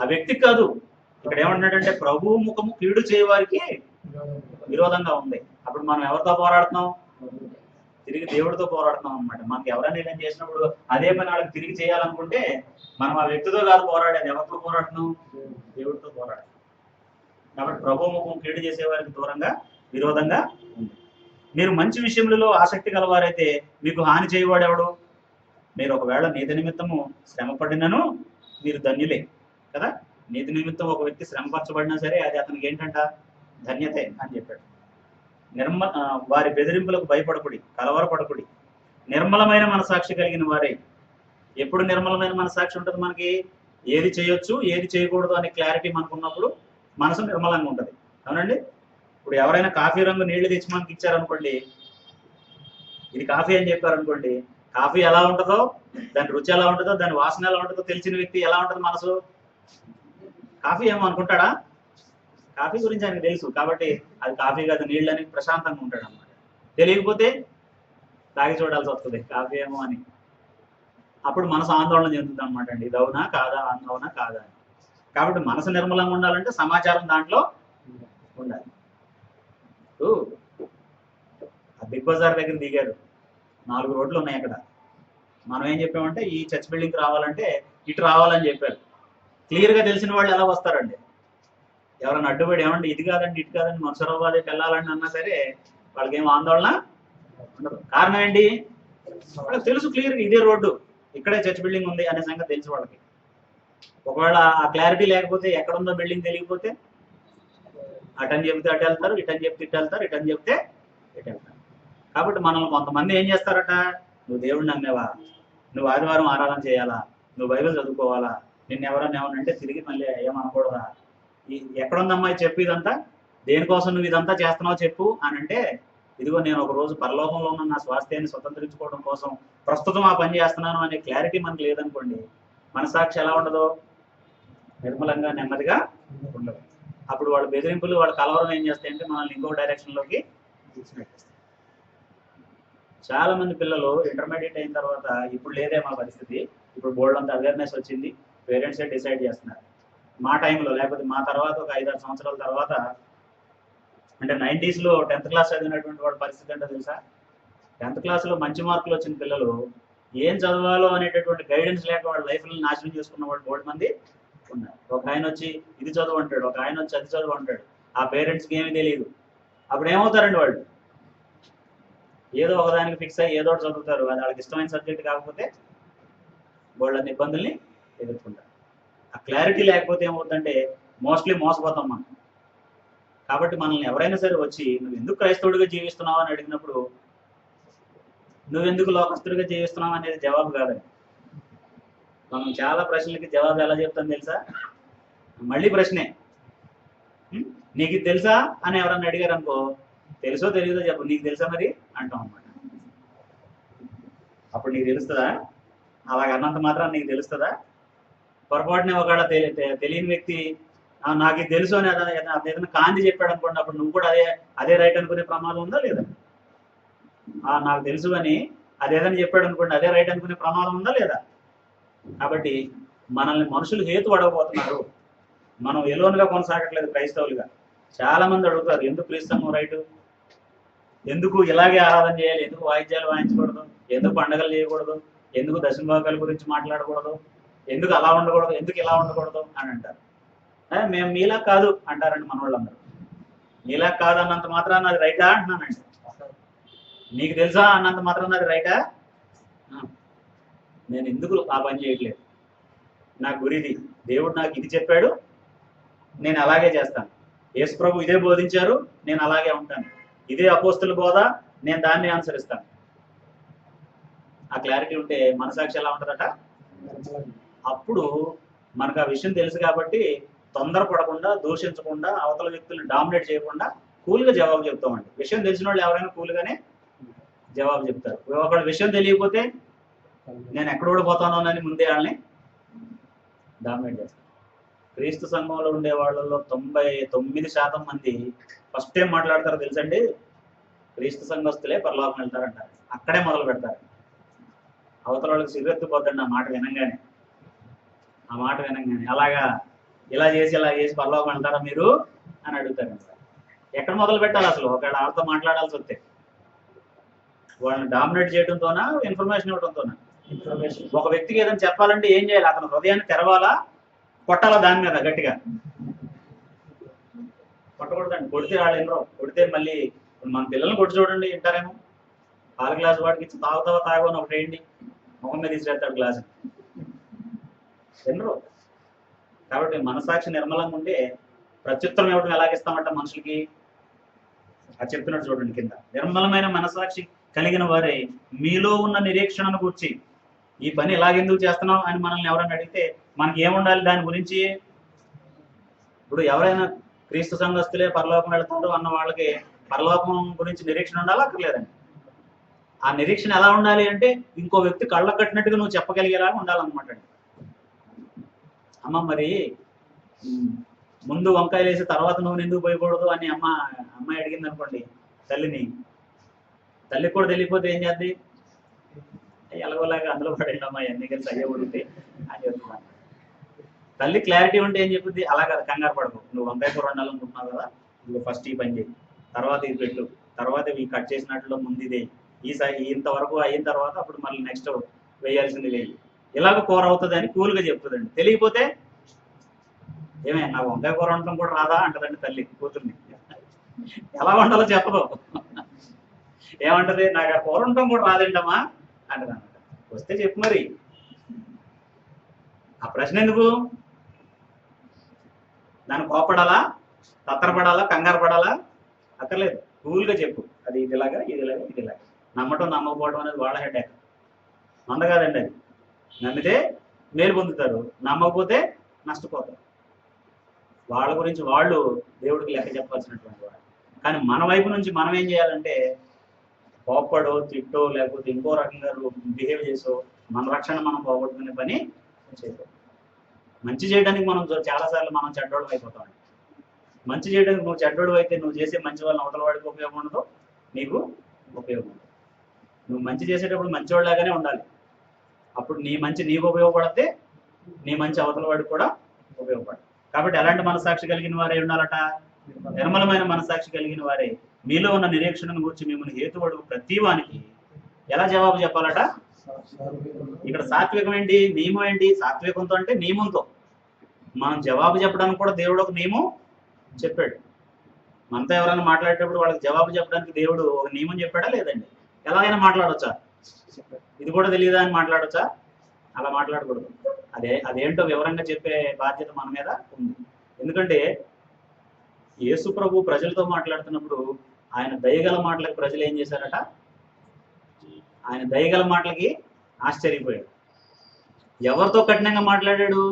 ఆ వ్యక్తికి కాదు. ఇక్కడ ఏమంటున్నాడంటే ప్రభువు ముఖము కీడు చేయవారికి విరోధంగా ఉంది. అప్పుడు మనం ఎవరితో పోరాడుతున్నాం? తిరిగి దేవుడితో పోరాడుతున్నాం అనమాట. మనకి ఎవరైనా ఏదైనా చేసినప్పుడు అదే పని వాళ్ళకి తిరిగి చేయాలనుకుంటే మనం ఆ వ్యక్తితో కాదు పోరాడేది, ఎవరితో పోరాడుతున్నాం? దేవుడితో పోరాడుతున్నాం. కాబట్టి ప్రభు ముఖం కీడు చేసేవారికి దూరంగా, విరోధంగా ఉంది. మీరు మంచి విషయములలో ఆసక్తి గలవారైతే మీకు హాని చేయవాడెవడు? మీరు ఒకవేళ నీతి నిమిత్తము శ్రమ పడినను మీరు ధన్యులే కదా. నీతి నిమిత్తం ఒక వ్యక్తి శ్రమపరచబడినా సరే అది అతనికి ఏంటంట? ధన్యతే అని చెప్పాడు. వారి బెదిరింపులకు భయపడకుడి, కలవరపడకుడి, నిర్మలమైన మనసాక్షి కలిగిన వారే. ఎప్పుడు నిర్మలమైన మనసాక్షి ఉంటుంది మనకి? ఏది చేయొచ్చు, ఏది చేయకూడదు అనే క్లారిటీ మనకు ఉన్నప్పుడు మనసు నిర్మలంగా ఉంటుంది. అవునండి. ఇప్పుడు ఎవరైనా కాఫీ రంగు నీళ్లు తెచ్చి మనకి ఇచ్చారనుకోండి, ఇది కాఫీ అని చెప్పారనుకోండి, కాఫీ ఎలా ఉంటుందో, దాని రుచి ఎలా ఉంటుందో, దాని వాసన ఎలా ఉంటుందో తెలిసిన వ్యక్తి ఎలా ఉంటుంది మనసు? కాఫీ ఏమో అనుకుంటాడా? కాఫీ గురించి ఆయనకు తెలుసు కాబట్టి అది కాఫీ కాదు నీళ్ళు అని ప్రశాంతంగా ఉంటాడు అన్నమాట. తెలియకపోతే తాగి చూడాల్సి వస్తుంది కాఫీ ఏమో అని. అప్పుడు మనసు ఆందోళన చెందుతుంది అనమాట అండి, ఇది అవునా కాదా, అవునా కాదా అని. కాబట్టి మనసు నిర్మలంగా ఉండాలంటే సమాచారం దాంట్లో ఉండాలి. బిగ్ బజార్ దగ్గర దిగారు, 4 రోడ్లు ఉన్నాయి అక్కడ. మనం ఏం చెప్పామంటే ఈ చర్చ్ బిల్డింగ్కి రావాలంటే ఇటు రావాలని చెప్పారు. క్లియర్గా తెలిసిన వాళ్ళు ఎలా వస్తారండి? ఎవరైనా అడ్డుపడి ఏమంటే ఇది కాదండి, ఇటు కాదండి, మన్సూరాబాద్కి వెళ్ళాలని అన్నా సరే వాళ్ళకి ఏం ఆందోళన ఉండదు. కారణం ఏంటి? వాళ్ళకి తెలుసు క్లియర్గా ఇదే రోడ్డు, ఇక్కడే చర్చ్ బిల్డింగ్ ఉంది అనే సంగతి తెలుసు వాళ్ళకి. ఒకవేళ ఆ క్లారిటీ లేకపోతే ఎక్కడుందో బిల్డింగ్ తెలియకపోతే అటని చెప్తే అటు వెళ్తారు, ఇటని చెప్తే ఇటు వెళ్తారు, ఇటని చెప్తే ఇటు వెళ్తారు. కాబట్టి మనల్ని కొంతమంది ఏం చేస్తారట, నువ్వు దేవుడిని నమ్మేవా, నువ్వు ఆదివారం ఆరాధన చేయాలా, నువ్వు బైబిల్ చదువుకోవాలా, నిన్ను ఎవరన్నా ఏమనంటే తిరిగి మళ్ళీ ఏమనకూడదా, ఎక్కడుందమ్మా చెప్పు ఇదంతా, దేనికోసం నువ్వు ఇదంతా చేస్తున్నావు చెప్పు అని అంటే, ఇదిగో నేను ఒక రోజు పరలోకంలో ఉన్న నా స్వాస్థ్యాన్ని స్వతంత్రించుకోవడం కోసం ప్రస్తుతం ఆ పని చేస్తున్నాను అనే క్లారిటీ మనకు లేదనుకోండి, మనసాక్షి ఎలా ఉండదు, నిర్మలంగా నెమ్మదిగా ఉండదు. అప్పుడు వాళ్ళ బెదిరింపులు, వాళ్ళ కలవరం ఏం చేస్తాయంటే మనల్ని ఇంకొక డైరెక్షన్లోకి తీసుకెళ్తాయి. చాలా మంది పిల్లలు ఇంటర్మీడియట్ అయిన తర్వాత, ఇప్పుడు లేదే మా పరిస్థితి, ఇప్పుడు బోర్డు అంత అవేర్నెస్ వచ్చింది, పేరెంట్సే డిసైడ్ చేస్తున్నారు. మా టైంలో లేకపోతే మా తర్వాత ఒక 5-6 సంవత్సరాల తర్వాత, అంటే 90s లో 10th క్లాస్ చదివినటువంటి వాళ్ళ పరిస్థితి అంటే తెలుసా, 10th క్లాస్లో మంచి మార్కులు వచ్చిన పిల్లలు ఏం చదవాలో అనేటటువంటి గైడెన్స్ లేక వాళ్ళ లైఫ్ని నాశనం చేసుకున్న వాళ్ళు 3 మంది ఉన్నారు. ఒక ఆయన వచ్చి ఇది చదువు అంటాడు, ఒక ఆయన వచ్చి అది చదువు అంటాడు, ఆ పేరెంట్స్కి ఏమీ తెలియదు. అప్పుడు ఏమవుతారండి వాళ్ళు, ఏదో ఒకదానికి ఫిక్స్ అయ్యి ఏదో ఒకటి చదువుతారు, అది వాళ్ళకి ఇష్టమైన సబ్జెక్ట్ కాకపోతే వాళ్ళని ఇబ్బందుల్ని ఎదుర్కొంటారు. ఆ క్లారిటీ లేకపోతే ఏమవుతుందంటే మోస్ట్లీ మోసపోతాం మనం. కాబట్టి మనల్ని ఎవరైనా సరే వచ్చి నువ్వు ఎందుకు క్రైస్తవుడిగా జీవిస్తున్నావు అని అడిగినప్పుడు, నువ్వెందుకు లోకస్తుడిగా జీవిస్తున్నావు అనేది జవాబు కాదండి. మనం చాలా ప్రశ్నలకి జవాబు ఎలా చెప్తాం తెలుసా, మళ్ళీ ప్రశ్నే, నీకు ఇది తెలుసా అని ఎవరన్నా అడిగారు అనుకో, తెలుసో తెలియదో చెప్పు, నీకు తెలుసా మరి అంటాం అన్నమాట. అప్పుడు నీకు తెలుస్తుందా, అలాగ అన్నంత మాత్రం నీకు తెలుస్తుందా? పొరపాటునే ఒకవేళ తెలియని వ్యక్తి నాకు ఇది తెలుసు అని ఏదైనా కాంతి చెప్పాడు అనుకోండి, అప్పుడు నువ్వు కూడా అదే రైట్ అనుకునే ప్రమాదం ఉందా లేదా? నాకు తెలుసు అని అదేదని చెప్పాడు అనుకోండి, అదే రైట్ అనుకునే ప్రమాదం ఉందా లేదా? కాబట్టి మనల్ని మనుషులు హేతు అడగబోతున్నారు, మనం ఎలోన్గా కొనసాగట్లేదు క్రైస్తవులుగా. చాలా మంది అడుగుతారు, ఎందుకు క్రీస్తవం రైటు, ఎందుకు ఇలాగే ఆరాధన చేయాలి, ఎందుకు వాయిద్యాలు వాయించకూడదు, ఎందుకు పండగలు చేయకూడదు, ఎందుకు దశమభాగాల గురించి మాట్లాడకూడదు, ఎందుకు అలా ఉండకూడదు, ఎందుకు ఇలా ఉండకూడదు అని అంటారు. మేము మీలా కాదు అంటారండి మన వాళ్ళందరూ. మీలా కాదు అన్నంత మాత్రాన అది రైటా అంటున్నానండి. నీకు తెలుసా అన్నంత మాత్రాన అది రైటా? నేను ఎందుకు ఆ పని చేయట్లేదు, నా గురిది, దేవుడు నాకు ఇది చెప్పాడు, నేను అలాగే చేస్తాను, యేసు ప్రభు ఇదే బోధించారు, నేను అలాగే ఉంటాను, ఇదే అపోస్తుల బోధ, నేను దాన్ని అనుసరిస్తాను. ఆ క్లారిటీ ఉంటే మనసాక్షి ఎలా ఉంటుందట, అప్పుడు మనకు ఆ విషయం తెలుసు కాబట్టి తొందరపడకుండా, దూషించకుండా, అవతల వ్యక్తులను డామినేట్ చేయకుండా కూల్గా జవాబు చెప్తామండి. విషయం తెలిసిన వాళ్ళు ఎవరైనా కూల్గానే జవాబు చెప్తారు. ఒకవేళ విషయం తెలియకపోతే నేను ఎక్కడ ఓడిపోతానో అని ముందే వాళ్ళని డామినేట్ చేస్తాను. క్రీస్తు సంఘంలో ఉండే వాళ్ళలో 99% మంది ఫస్ట్ టైం మాట్లాడతారో తెలుసండి, క్రీస్తు సంఘస్తులే పరలోకం వెళ్తారంటారు. అక్కడే మొదలు పెడతారు. అవతల వాళ్ళకి సిగ్గెత్తిపోద్దండి ఆ మాట వినంగానే. అలాగా ఇలా చేసి పరలోకం వెళ్తారా మీరు అని అడుగుతారు. ఎక్కడ మొదలు పెట్టాలి అసలు? ఒకవేళ వాళ్ళతో మాట్లాడాల్సి వస్తే వాళ్ళని డామినేట్ చేయడంతోనా, ఇన్ఫర్మేషన్ ఇవ్వడంతోనా? ఒక వ్యక్తికి ఏదైనా చెప్పాలంటే ఏం చేయాలి? అతను హృదయాన్ని తెరవాలా, కొట్టాలా దాని మీద గట్టిగా? కొట్టకూడదండి. కొడితే వాళ్ళు వినరు. కొడితే మళ్ళీ మన పిల్లల్ని కొట్టి చూడండి, వింటారేమో. పాల గ్లాసు వాడికి ఇచ్చి తాగు అని ఒకటి వేయండి, ముఖం మీద తీసుకెళ్తాడు గ్లాసు, వినరు. కాబట్టి మనసాక్షి నిర్మలంగా ఉంటే ప్రత్యుత్తరం ఇవ్వడం ఎలాగిస్తామంట మనుషులకి? అది చెప్తున్నట్టు చూడండి కింద, నిర్మలమైన మనసాక్షి కలిగిన వారే మీలో ఉన్న నిరీక్షణను గురించి, ఈ పని ఎలాగెందుకు చేస్తున్నాం అని మనల్ని ఎవరైనా అడిగితే మనకి ఏముండాలి దాని గురించి? ఇప్పుడు ఎవరైనా క్రీస్తు సంఘస్తులే పరలోకం వెళ్తారు అన్న వాళ్ళకి పరలోకం గురించి నిరీక్షణ ఉండాలా అక్కర్లేదండి? ఆ నిరీక్షణ ఎలా ఉండాలి అంటే ఇంకో వ్యక్తి కళ్ళ కట్టినట్టుగా నువ్వు చెప్పగలిగేలాగా ఉండాలన్నమాట. అమ్మ మరి ముందు వంకాయలు వేసి తర్వాత నువ్వు ఎందుకు పోయకూడదు అని అమ్మాయి అడిగింది అనుకోండి తల్లిని, తల్లికి కూడా తెలియకపోతే ఏం చేద్ది? ఎలాగోలాగా అందులో పడేయండి అమ్మాయి, అన్ని కలిసి అయ్యే ఉడితే అని చెప్తున్నాను. తల్లి క్లారిటీ ఉంటే ఏం చెప్పింది, అలాగా కంగారు పడకు, నువ్వు వంకాయ కూర వండాలనుకుంటున్నావు కదా, నువ్వు ఫస్ట్ ఈ పని చేయి, తర్వాత ఇది పెట్టు, తర్వాత ఇవి కట్ చేసినట్లు ముందు ఇదే, ఇంతవరకు అయిన తర్వాత అప్పుడు మళ్ళీ నెక్స్ట్ వేయాల్సింది వేయి, ఇలాగ కూర అవుతుంది అని కూల్గా చెప్తుందండి. తెలియకపోతే ఏమే నాకు వంకాయ కూర వండటం కూడా రాదా అంటదండి తల్లి కూతుర్ని. ఎలా వండాలో చెప్పదు. ఏమంటది, నాకు ఆ కూర వండటం కూడా రాదేంటమ్మా అంటదన్నమాట. వస్తే చెప్పు మరి, ఆ ప్రశ్న ఎందుకు? దాన్ని కోపడాలా, తత్తరపడాలా, కంగారు పడాలా? అక్కర్లేదు. కూల్గా చెప్పు, అది ఇదిలాగా ఇదిలాగా ఇదిలాగా. నమ్మటం నమ్మకపోవడం అనేది వాళ్ళ హెడ్. మంద కాదండి అది. నమ్మితే మేలు పొందుతారు, నమ్మకపోతే నష్టపోతారు. వాళ్ళ గురించి వాళ్ళు దేవుడికి లెక్క చెప్పాల్సినటువంటి వాడు. కానీ మన వైపు నుంచి మనం ఏం చేయాలంటే కోప్పడో, తిట్టో, లేకపోతే ఇంకో రకంగా బిహేవ్ చేసో మన రక్షణ మనం పోగొట్టుకునే పని చేయకూడదు. మంచి చేయడానికి మనం చాలాసార్లు మనం చెడ్డోళ్ళం అయిపోతాం. మంచి చేయడానికి నువ్వు చెడ్డోడు అయితే నువ్వు చేసే మంచి వల్ల అవతల వాడికి ఉపయోగం ఉండదు, నీకు ఉపయోగం ఉండదు. నువ్వు మంచి చేసేటప్పుడు మంచివాళ్ళలాగానే ఉండాలి. అప్పుడు నీ మంచి నీకు ఉపయోగపడితే నీ మంచి అవతల వాడికి కూడా ఉపయోగపడదు. కాబట్టి ఎలాంటి మనసాక్షి కలిగిన వారే ఉండాలట? నిర్మలమైన మనసాక్షి కలిగిన వారే మీలో ఉన్న నిరీక్షణను గురించి మిమ్మల్ని హేతువడుగు ప్రతి వానికి ఎలా జవాబు చెప్పాలట? ఇక్కడ సాత్వికం ఏంటి, నియమం ఏంటి? సాత్వికంతో అంటే నియమంతో. మనం జవాబు చెప్పడానికి కూడా దేవుడు ఒక నియమం చెప్పాడు. మనతో ఎవరైనా మాట్లాడేటప్పుడు వాళ్ళకి జవాబు చెప్పడానికి దేవుడు ఒక నియమం చెప్పాడా? లేదండి. ఎలాగైనా మాట్లాడవచ్చా? ఇది కూడా తెలియదా అని మాట్లాడవచ్చా? అలా మాట్లాడకూడదు. అదేంటో వివరంగా చెప్పే బాధ్యత మన మీద ఉంది. ఎందుకంటే యేసు ప్రభు ప్రజలతో మాట్లాడుతున్నప్పుడు ఆయన దయగల మాటలకు ప్రజలు ఏం చేశారట? ఆయన దయగల మాటలకి ఆశ్చర్యపోయాడు. ఎవరితో కఠినంగా మాట్లాడాడు?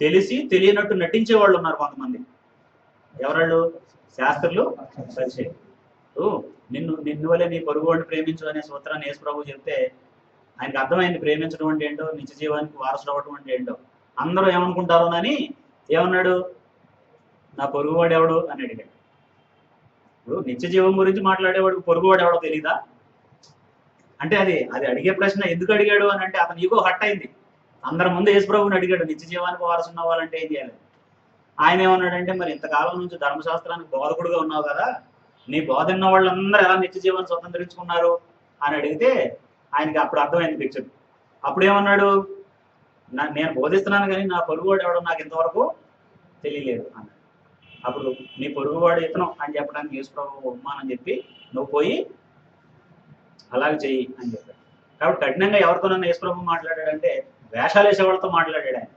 తెలిసి తెలియనట్టు నటించే వాళ్ళు ఉన్నారు కొంతమంది. ఎవరాళ్ళు? శాస్త్రులు, పరిసయ్యులు. నిన్ను వల్లే నీ పొరుగువాడిని ప్రేమించు అనే సూత్రాన్ని యేసు ప్రభు చెప్తే ఆయనకు అర్థమైంది ప్రేమించడం అంటే ఏంటో, నిత్య జీవానికి వారసుడు అవ్వడం అంటే ఏంటో. అందరూ ఏమనుకుంటారు అని ఏమన్నాడు? నా పొరుగువాడు ఎవడు అని అడిగాడు. ఇప్పుడు నిత్య జీవం గురించి మాట్లాడేవాడు పొరుగువాడు ఎవడో తెలీదా అంటే అది అడిగే ప్రశ్న ఎందుకు అడిగాడు అని అంటే అతను ఈగో హట్ అయింది. అందరి ముందు యేసు ప్రభువుని అడిగాడు నిత్య జీవానికి వారసున్న వాళ్ళంటే ఏం చేయాలి? ఆయన ఏమన్నాడంటే మరి ఇంతకాలం నుంచి ధర్మశాస్త్రానికి బోధకుడుగా ఉన్నావు కదా, నీ బోధ ఉన్న వాళ్ళందరూ ఎలా నిత్య జీవాన్ని స్వతంత్రించుకున్నారు అని అడిగితే ఆయనకి అప్పుడు అర్థమైంది పిక్చర్. అప్పుడు ఏమన్నాడు? నేను బోధిస్తున్నాను కానీ నా పొరుగువాడు ఎవడో నాకు ఇంతవరకు తెలియలేదు అన్నాడు. అప్పుడు నీ పొరుగువాడు ఇతను అని చెప్పడానికి యేసు ప్రభు ఉపమానం చెప్పి నువ్వు పోయి అలాగే చెయ్యి అని చెప్పాడు. కాబట్టి కఠినంగా ఎవరితోనన్నా యేసు ప్రభు మాట్లాడాడంటే వేషాలు వేసేవాళ్ళతో మాట్లాడాడు ఆయన.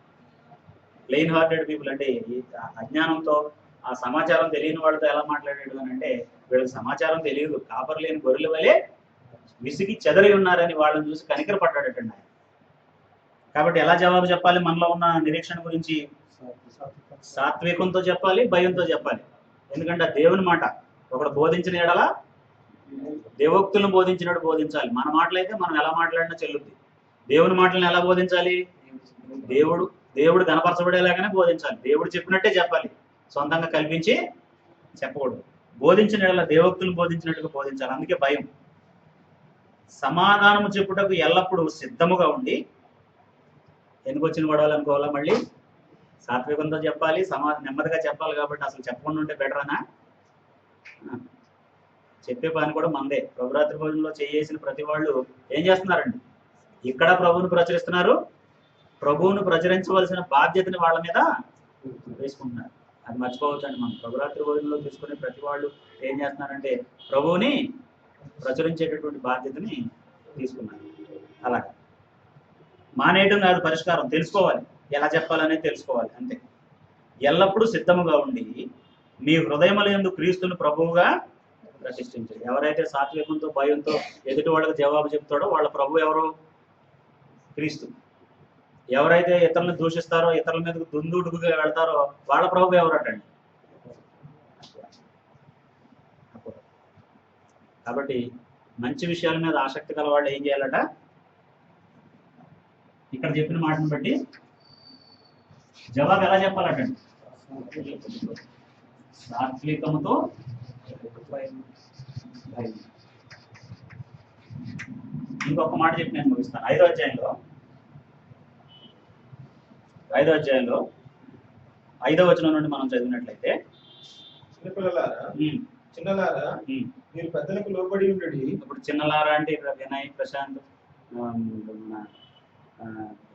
ప్లెయిన్ హార్టెడ్ పీపుల్ అంటే ఈ అజ్ఞానంతో ఆ సమాచారం తెలియని వాళ్ళతో ఎలా మాట్లాడాడు అని అంటే వీళ్ళకి సమాచారం తెలియదు, కాపర్ లేని గొర్రెల వలె విసిగి చెదరి ఉన్నారని వాళ్ళని చూసి కనికర పడ్డాడటండి ఆయన. కాబట్టి ఎలా జవాబు చెప్పాలి? మనలో ఉన్న నిరీక్షణ గురించి సాత్వికంతో చెప్పాలి, భయంతో చెప్పాలి. ఎందుకంటే దేవుని మాట ఒకడు బోధించిన ఎడల దేవోక్తులను బోధించినట్టు బోధించాలి. మన మాటలైతే మనం ఎలా మాట్లాడినా చెల్లుద్ది. దేవుని మాటలను ఎలా బోధించాలి? దేవుడు కనపరచబడేలాగానే బోధించాలి. దేవుడు చెప్పినట్టే చెప్పాలి, సొంతంగా కల్పించి చెప్పకూడదు. బోధించిన ఎడల దేవోక్తులను బోధించినట్టుగా బోధించాలి. అందుకే భయం. సమాధానము చెప్పుటకు ఎల్లప్పుడూ సిద్ధముగా ఉండి, ఎందుకు వచ్చిన గొడవలు అనుకోవాలా? మళ్ళీ సాత్వికంతో చెప్పాలి, నెమ్మదిగా చెప్పాలి. కాబట్టి అసలు చెప్పకుండా ఉంటే బెటర్ అనా? చెప్పే పని కూడా మందే. ప్రభురాత్రి భోజనంలో చేసిన ప్రతి వాళ్ళు ఏం చేస్తున్నారండి? ఇక్కడ ప్రభువును ప్రచురిస్తున్నారు, ప్రభువును ప్రచురించవలసిన బాధ్యతని వాళ్ళ మీద వేసుకుంటున్నారు. అది మర్చిపోవచ్చండి. మనం ప్రభురాత్రి భోజనంలో తీసుకునే ప్రతి వాళ్ళు ఏం చేస్తున్నారంటే ప్రభువుని ప్రచురించేటటువంటి బాధ్యతని తీసుకున్నారు. అలాగే మానేయటం కాదు పరిష్కారం, తెలుసుకోవాలి, ఎలా చెప్పాలనేది తెలుసుకోవాలి అంతే. ఎల్లప్పుడూ సిద్ధముగా ఉండి మీ హృదయములందు క్రీస్తును ప్రభువుగా ప్రతిష్ఠించారు. ఎవరైతే సాత్వికంతో భయంతో ఎదుటి వాళ్ళకి జవాబు చెప్తాడో వాళ్ళ ప్రభు ఎవరు? క్రీస్తు. ఎవరైతే ఇతరులను దూషిస్తారో, ఇతరుల మీదకు దుందుడుగుగా వెళ్తారో వాళ్ళ ప్రభు ఎవరటండి? కాబట్టి మంచి విషయాల మీద ఆసక్తి గల వాళ్ళు ఏం చేయాలట? ఇక్కడ చెప్పిన మాటను బట్టి జవాబు ఎలా చెప్పాలటండి? సాత్వికముతో ఇంకొక మాట చెప్పి నేను ముగిస్తాను. 5వ అధ్యాయంలో 5వ వచనం నుండి మనం చదివినట్లయితే, చిన్నలారా మీరు పెద్దలకు లోబడి ఉండడి. ఇప్పుడు చిన్నలారా అంటే ఇక్కడ వినయ్, ప్రశాంత్,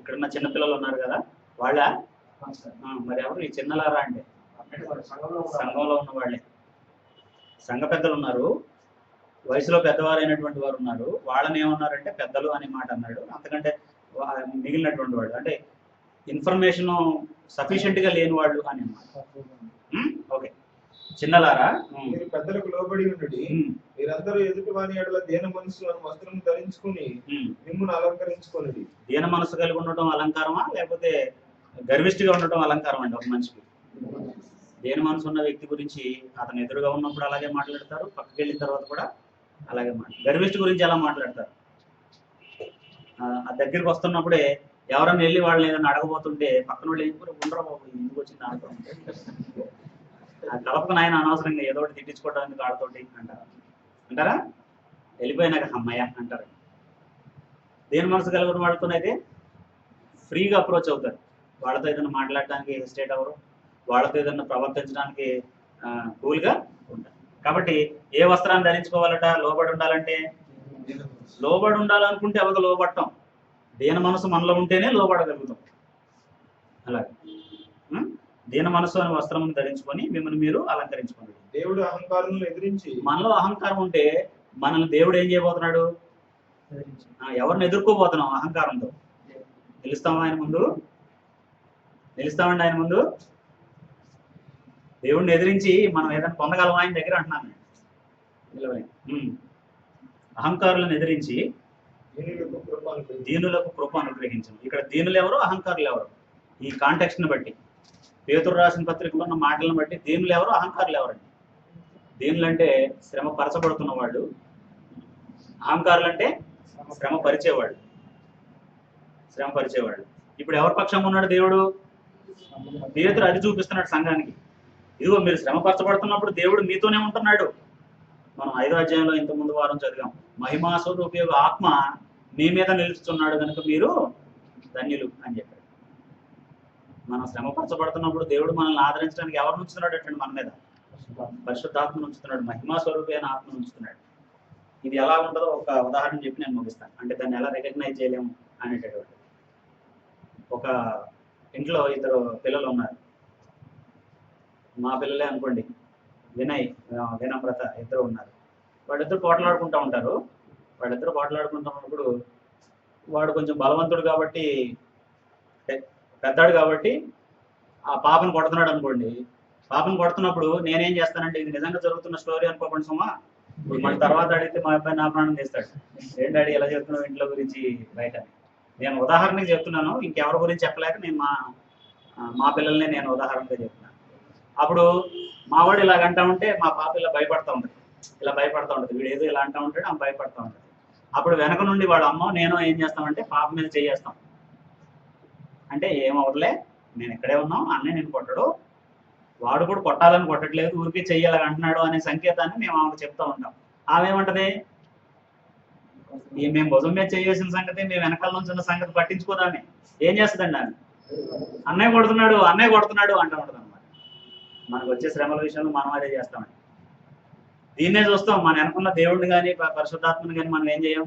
ఇక్కడున్న చిన్నపిల్లలు ఉన్నారు కదా, వాళ్ళ మరి ఎవరు ఈ చిన్నలారా అంటే? సంఘంలో ఉన్న వాళ్ళే. సంఘ పెద్దలు ఉన్నారు, వయసులో పెద్దవారైనటువంటి వారు ఉన్నారు. వాళ్ళని ఏమన్నారంటే పెద్దలు అనే మాట అన్నాడు. అంతకంటే మిగిలినటువంటి వాడు అంటే ఇన్ఫర్మేషన్ సఫిషియెంట్గా లేని వాళ్ళు అని అన్నమాట. ఓకే, చిన్నలారా మీరు పెద్దలకు లోబడి ఉండుడి. మీరందరూ ఎదుటి వాని ఎడల దేన మనసు అను వస్త్రం ధరించుకుని మిమ్మును అలంకరించుకొనుడి. దీన మనసు కలిగి ఉండటం అలంకారమా, లేకపోతే గర్విష్ఠిగా ఉండటం అలంకారం అండి ఒక మనిషికి? దేని మనసు ఉన్న వ్యక్తి గురించి అతను ఎదురుగా ఉన్నప్పుడు అలాగే మాట్లాడతారు, పక్కకి వెళ్ళిన తర్వాత కూడా అలాగే మాట్లాడతారు. గర్విష్ఠి గురించి ఎలా మాట్లాడతారు? ఆ దగ్గరికి వస్తున్నప్పుడే ఎవరన్నా వెళ్ళి వాళ్ళని ఏదైనా అడగబోతుంటే పక్కన వాళ్ళు ఏం కూడా ఉండరా బాబు ఎందుకు వచ్చింది ఆడతాం, ఆ కలపకు నాయన అనవసరంగా ఏదో ఒకటి తిట్టించుకోవడానికి ఆడతోటి అంటారా? వెళ్ళిపోయినాక అమ్మయ్య అంటారు. దేని మనసు కలిగిన వాళ్ళతోనైతే ఫ్రీగా అప్రోచ్ అవుతారు. వాళ్ళతో ఏదైనా మాట్లాడడానికి హెసిటేట్ అవ్వరు, వాళ్ళతో ఏదైనా ప్రవర్తించడానికి కూల్గా ఉంటారు. కాబట్టి ఏ వస్త్రాన్ని ధరించుకోవాలట? లోబడి ఉండాలంటే లోబడి ఉండాలనుకుంటే ఎవరికి లోబడటం? దీన మనసు మనలో ఉంటేనే లోబడగలుగుతాం. అలాగే దీన మనసు అనే వస్త్రం ధరించుకొని మిమ్మల్ని మీరు అలంకరించుకోండి. దేవుడు అహంకారులను ఎదిరించి, మనలో అహంకారం ఉంటే మనల్ని దేవుడు ఏం చేయబోతున్నాడు? ఎవరిని ఎదుర్కోబోతున్నాం? అహంకారంతో నిలుస్తామా ఆయన ముందు? నిలుస్తామండి ఆయన ముందు? దేవుడిని ఎదిరించి మనం ఏదైనా పొందగలం ఆయన దగ్గర అంటున్నాను. అహంకారులను ఎదిరించి దీనులకు కృప అనుగ్రహించను. ఇక్కడ దీనులు ఎవరు, అహంకారులు ఎవరు? ఈ కాంటెక్స్ట్ ని బట్టి, పేతురు రాసిన పత్రికలో ఉన్న మాటలను బట్టి దీనులు ఎవరు, అహంకారులు ఎవరండి? దీనులు అంటే శ్రమ పరచబడుతున్న వాళ్ళు, అహంకారులు అంటే శ్రమ పరిచేవాళ్ళు. శ్రమ పరిచేవాళ్ళు. ఇప్పుడు ఎవరి పక్షంగా ఉన్నాడు దేవుడు? పేతురు అది చూపిస్తున్నాడు సంఘానికి. ఇదిగో మీరు శ్రమ పరచబడుతున్నప్పుడు దేవుడు మీతోనే ఉంటున్నాడు. మనం 5వ అధ్యాయంలో ఇంత ముందు వారం చదివాం. మహిమా స్వరూపయోగ ఆత్మ మీ మీద నిలుస్తున్నాడు కనుక మీరు ధన్యులు అని చెప్పాడు. మనం శ్రమ పరచబడుతున్నప్పుడు దేవుడు మనల్ని ఆదరించడానికి ఎవరు ఉంచుతున్నాడు అంటే మన మీద పరిశుద్ధాత్మను ఉంచుతున్నాడు, మహిమా స్వరూపైన ఆత్మను ఉంచుతున్నాడు. ఇది ఎలా ఉంటుందో ఒక ఉదాహరణ చెప్పి నేను ముగిస్తాను. అంటే దాన్ని ఎలా రికగ్నైజ్ చేయలేము అనేటటువంటి. ఒక ఇంట్లో 2 పిల్లలు ఉన్నారు. మా పిల్లలే అనుకోండి, వినయ్ వినమ్రత 2 ఉన్నారు. వాళ్ళిద్దరు పోట్లాడుకుంటూ ఉంటారు. వాళ్ళిద్దరు పోట్లాడుకుంటున్నప్పుడు వాడు కొంచెం బలవంతుడు కాబట్టి, పెద్దాడు కాబట్టి ఆ పాపను కొడుతున్నాడు అనుకోండి. పాపను కొడుతున్నప్పుడు నేనేం చేస్తానంటే, ఇది నిజంగా జరుగుతున్న స్టోరీ అనుకోకుండా సుమా, మన తర్వాత అడిగితే మా అబ్బాయి నా ప్రాణం చేస్తాడు. ఏంటంటే ఎలా చెప్తున్నావు ఇంట్లో గురించి బయట? నేను ఉదాహరణకి చెప్తున్నాను, ఇంకెవరి గురించి చెప్పలేక నేను మా పిల్లల్ని నేను ఉదాహరణగా చెప్తున్నాను. అప్పుడు మా వాడు ఇలాగ అంటా ఉంటే మా పాప ఇలా భయపడతా ఉంటుంది. వీడు ఏదో ఇలా అంటా ఉంటాడు, ఆమె భయపడతా ఉంటుంది. అప్పుడు వెనక నుండి వాడు అమ్మ నేను ఏం చేస్తామంటే పాప మీద చేయేస్తాం. అంటే ఏమవదులే, నేను ఇక్కడే ఉన్నాం, అన్నీ నేను కొట్టడు, వాడు కూడా కొట్టాలని కొట్టట్లేదు, ఊరికే చెయ్యాలని అంటున్నాడు అనే సంకేతాన్ని మేము ఆమెకు చెప్తా ఉంటాం. ఆమె ఏమంటది? మేము భుజం మీద చేసిన సంగతి, మేము వెనకాల నుంచి ఉన్న సంగతి పట్టించుకోదామే. ఏం చేస్తుందండి ఆమె? అన్నయ్య కొడుతున్నాడు అంటూ ఉంటుంది అనమాట. మనకు వచ్చే శ్రమల విషయంలో మనం అదే చేస్తామండి. దీన్నే చూస్తాం. మన వెనకున్న దేవుడిని కానీ పరిశుద్ధాత్మని కానీ మనం ఏం చేయం?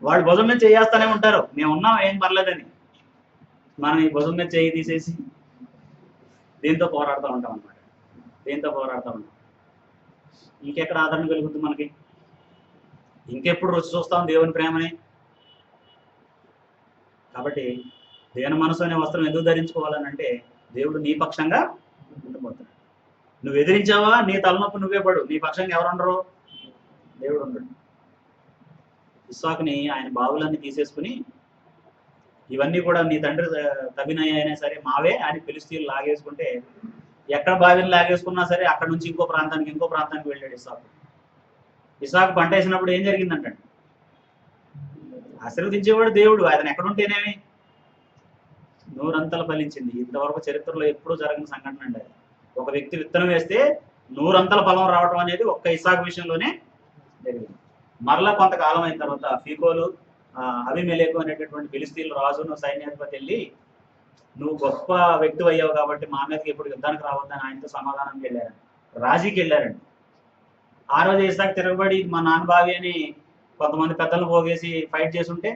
వాడు భుజం మీద చేస్తానే ఉంటారు, మేము ఉన్నాం ఏం పర్లేదని. మనం ఈ భుజం మీద చేయి తీసేసి దీంతో పోరాడుతూ ఉంటాం అనమాట. ఇంకెక్కడ ఆదరణ కలుగుతుంది మనకి? ఇంకెప్పుడు రుచి చూస్తాం దేవుని ప్రేమని? కాబట్టి దేని మనసు అనే వస్త్రం ఎందుకు ధరించుకోవాలని అంటే, దేవుడు నీ పక్షంగా ఉండబోతున్నాడు. నువ్వు ఎదిరించావా, నీ తలనొప్పి నువ్వే పడు, నీ పక్షంగా ఎవరు ఉండరు? దేవుడు ఉండడు. ఇస్సాకుని ఆయన బావులన్నీ తీసేసుకుని, ఇవన్నీ కూడా నీ తండ్రి తవ్వినయ్య అయినా సరే మావే అని ఫిలిష్తీయులు లాగేసుకుంటే, ఎక్కడ బావిని లాగేసుకున్నా సరే అక్కడ నుంచి ఇంకో ప్రాంతానికి వెళ్ళాడు ఇస్సాకు. ఇస్సాకు పంట వేసినప్పుడు ఏం జరిగిందంటే, ఆశీర్వదించేవాడు దేవుడు. ఆయన ఎక్కడుంటేనేమి నూరంతలు ఫలించింది. ఇంతవరకు చరిత్రలో ఎప్పుడూ జరగని సంఘటన అండి. ఒక వ్యక్తి విత్తనం వేస్తే 100 అంతల ఫలం రావడం అనేది ఒక్క ఇస్సాకు విషయంలోనే జరిగింది. మరలా కొంతకాలం అయిన తర్వాత ఫీకోలు అబీమెలెకు అనేటటువంటి ఫిలిష్తీయుల రాజును సైన్యాధిపతి వెళ్ళి, నువ్వు గొప్ప వ్యక్తి అయ్యావు కాబట్టి మా మీదకి ఎప్పుడు యుద్ధానికి రావద్దని ఆయనతో సమాధానానికి వెళ్ళారండి, రాజీకి వెళ్ళారండి. ఆ రోజు ఇస్సాకు తిరగబడి మా నాన్న బావి అని కొంతమంది పెద్దలను పోగేసి ఫైట్ చేసి ఉంటే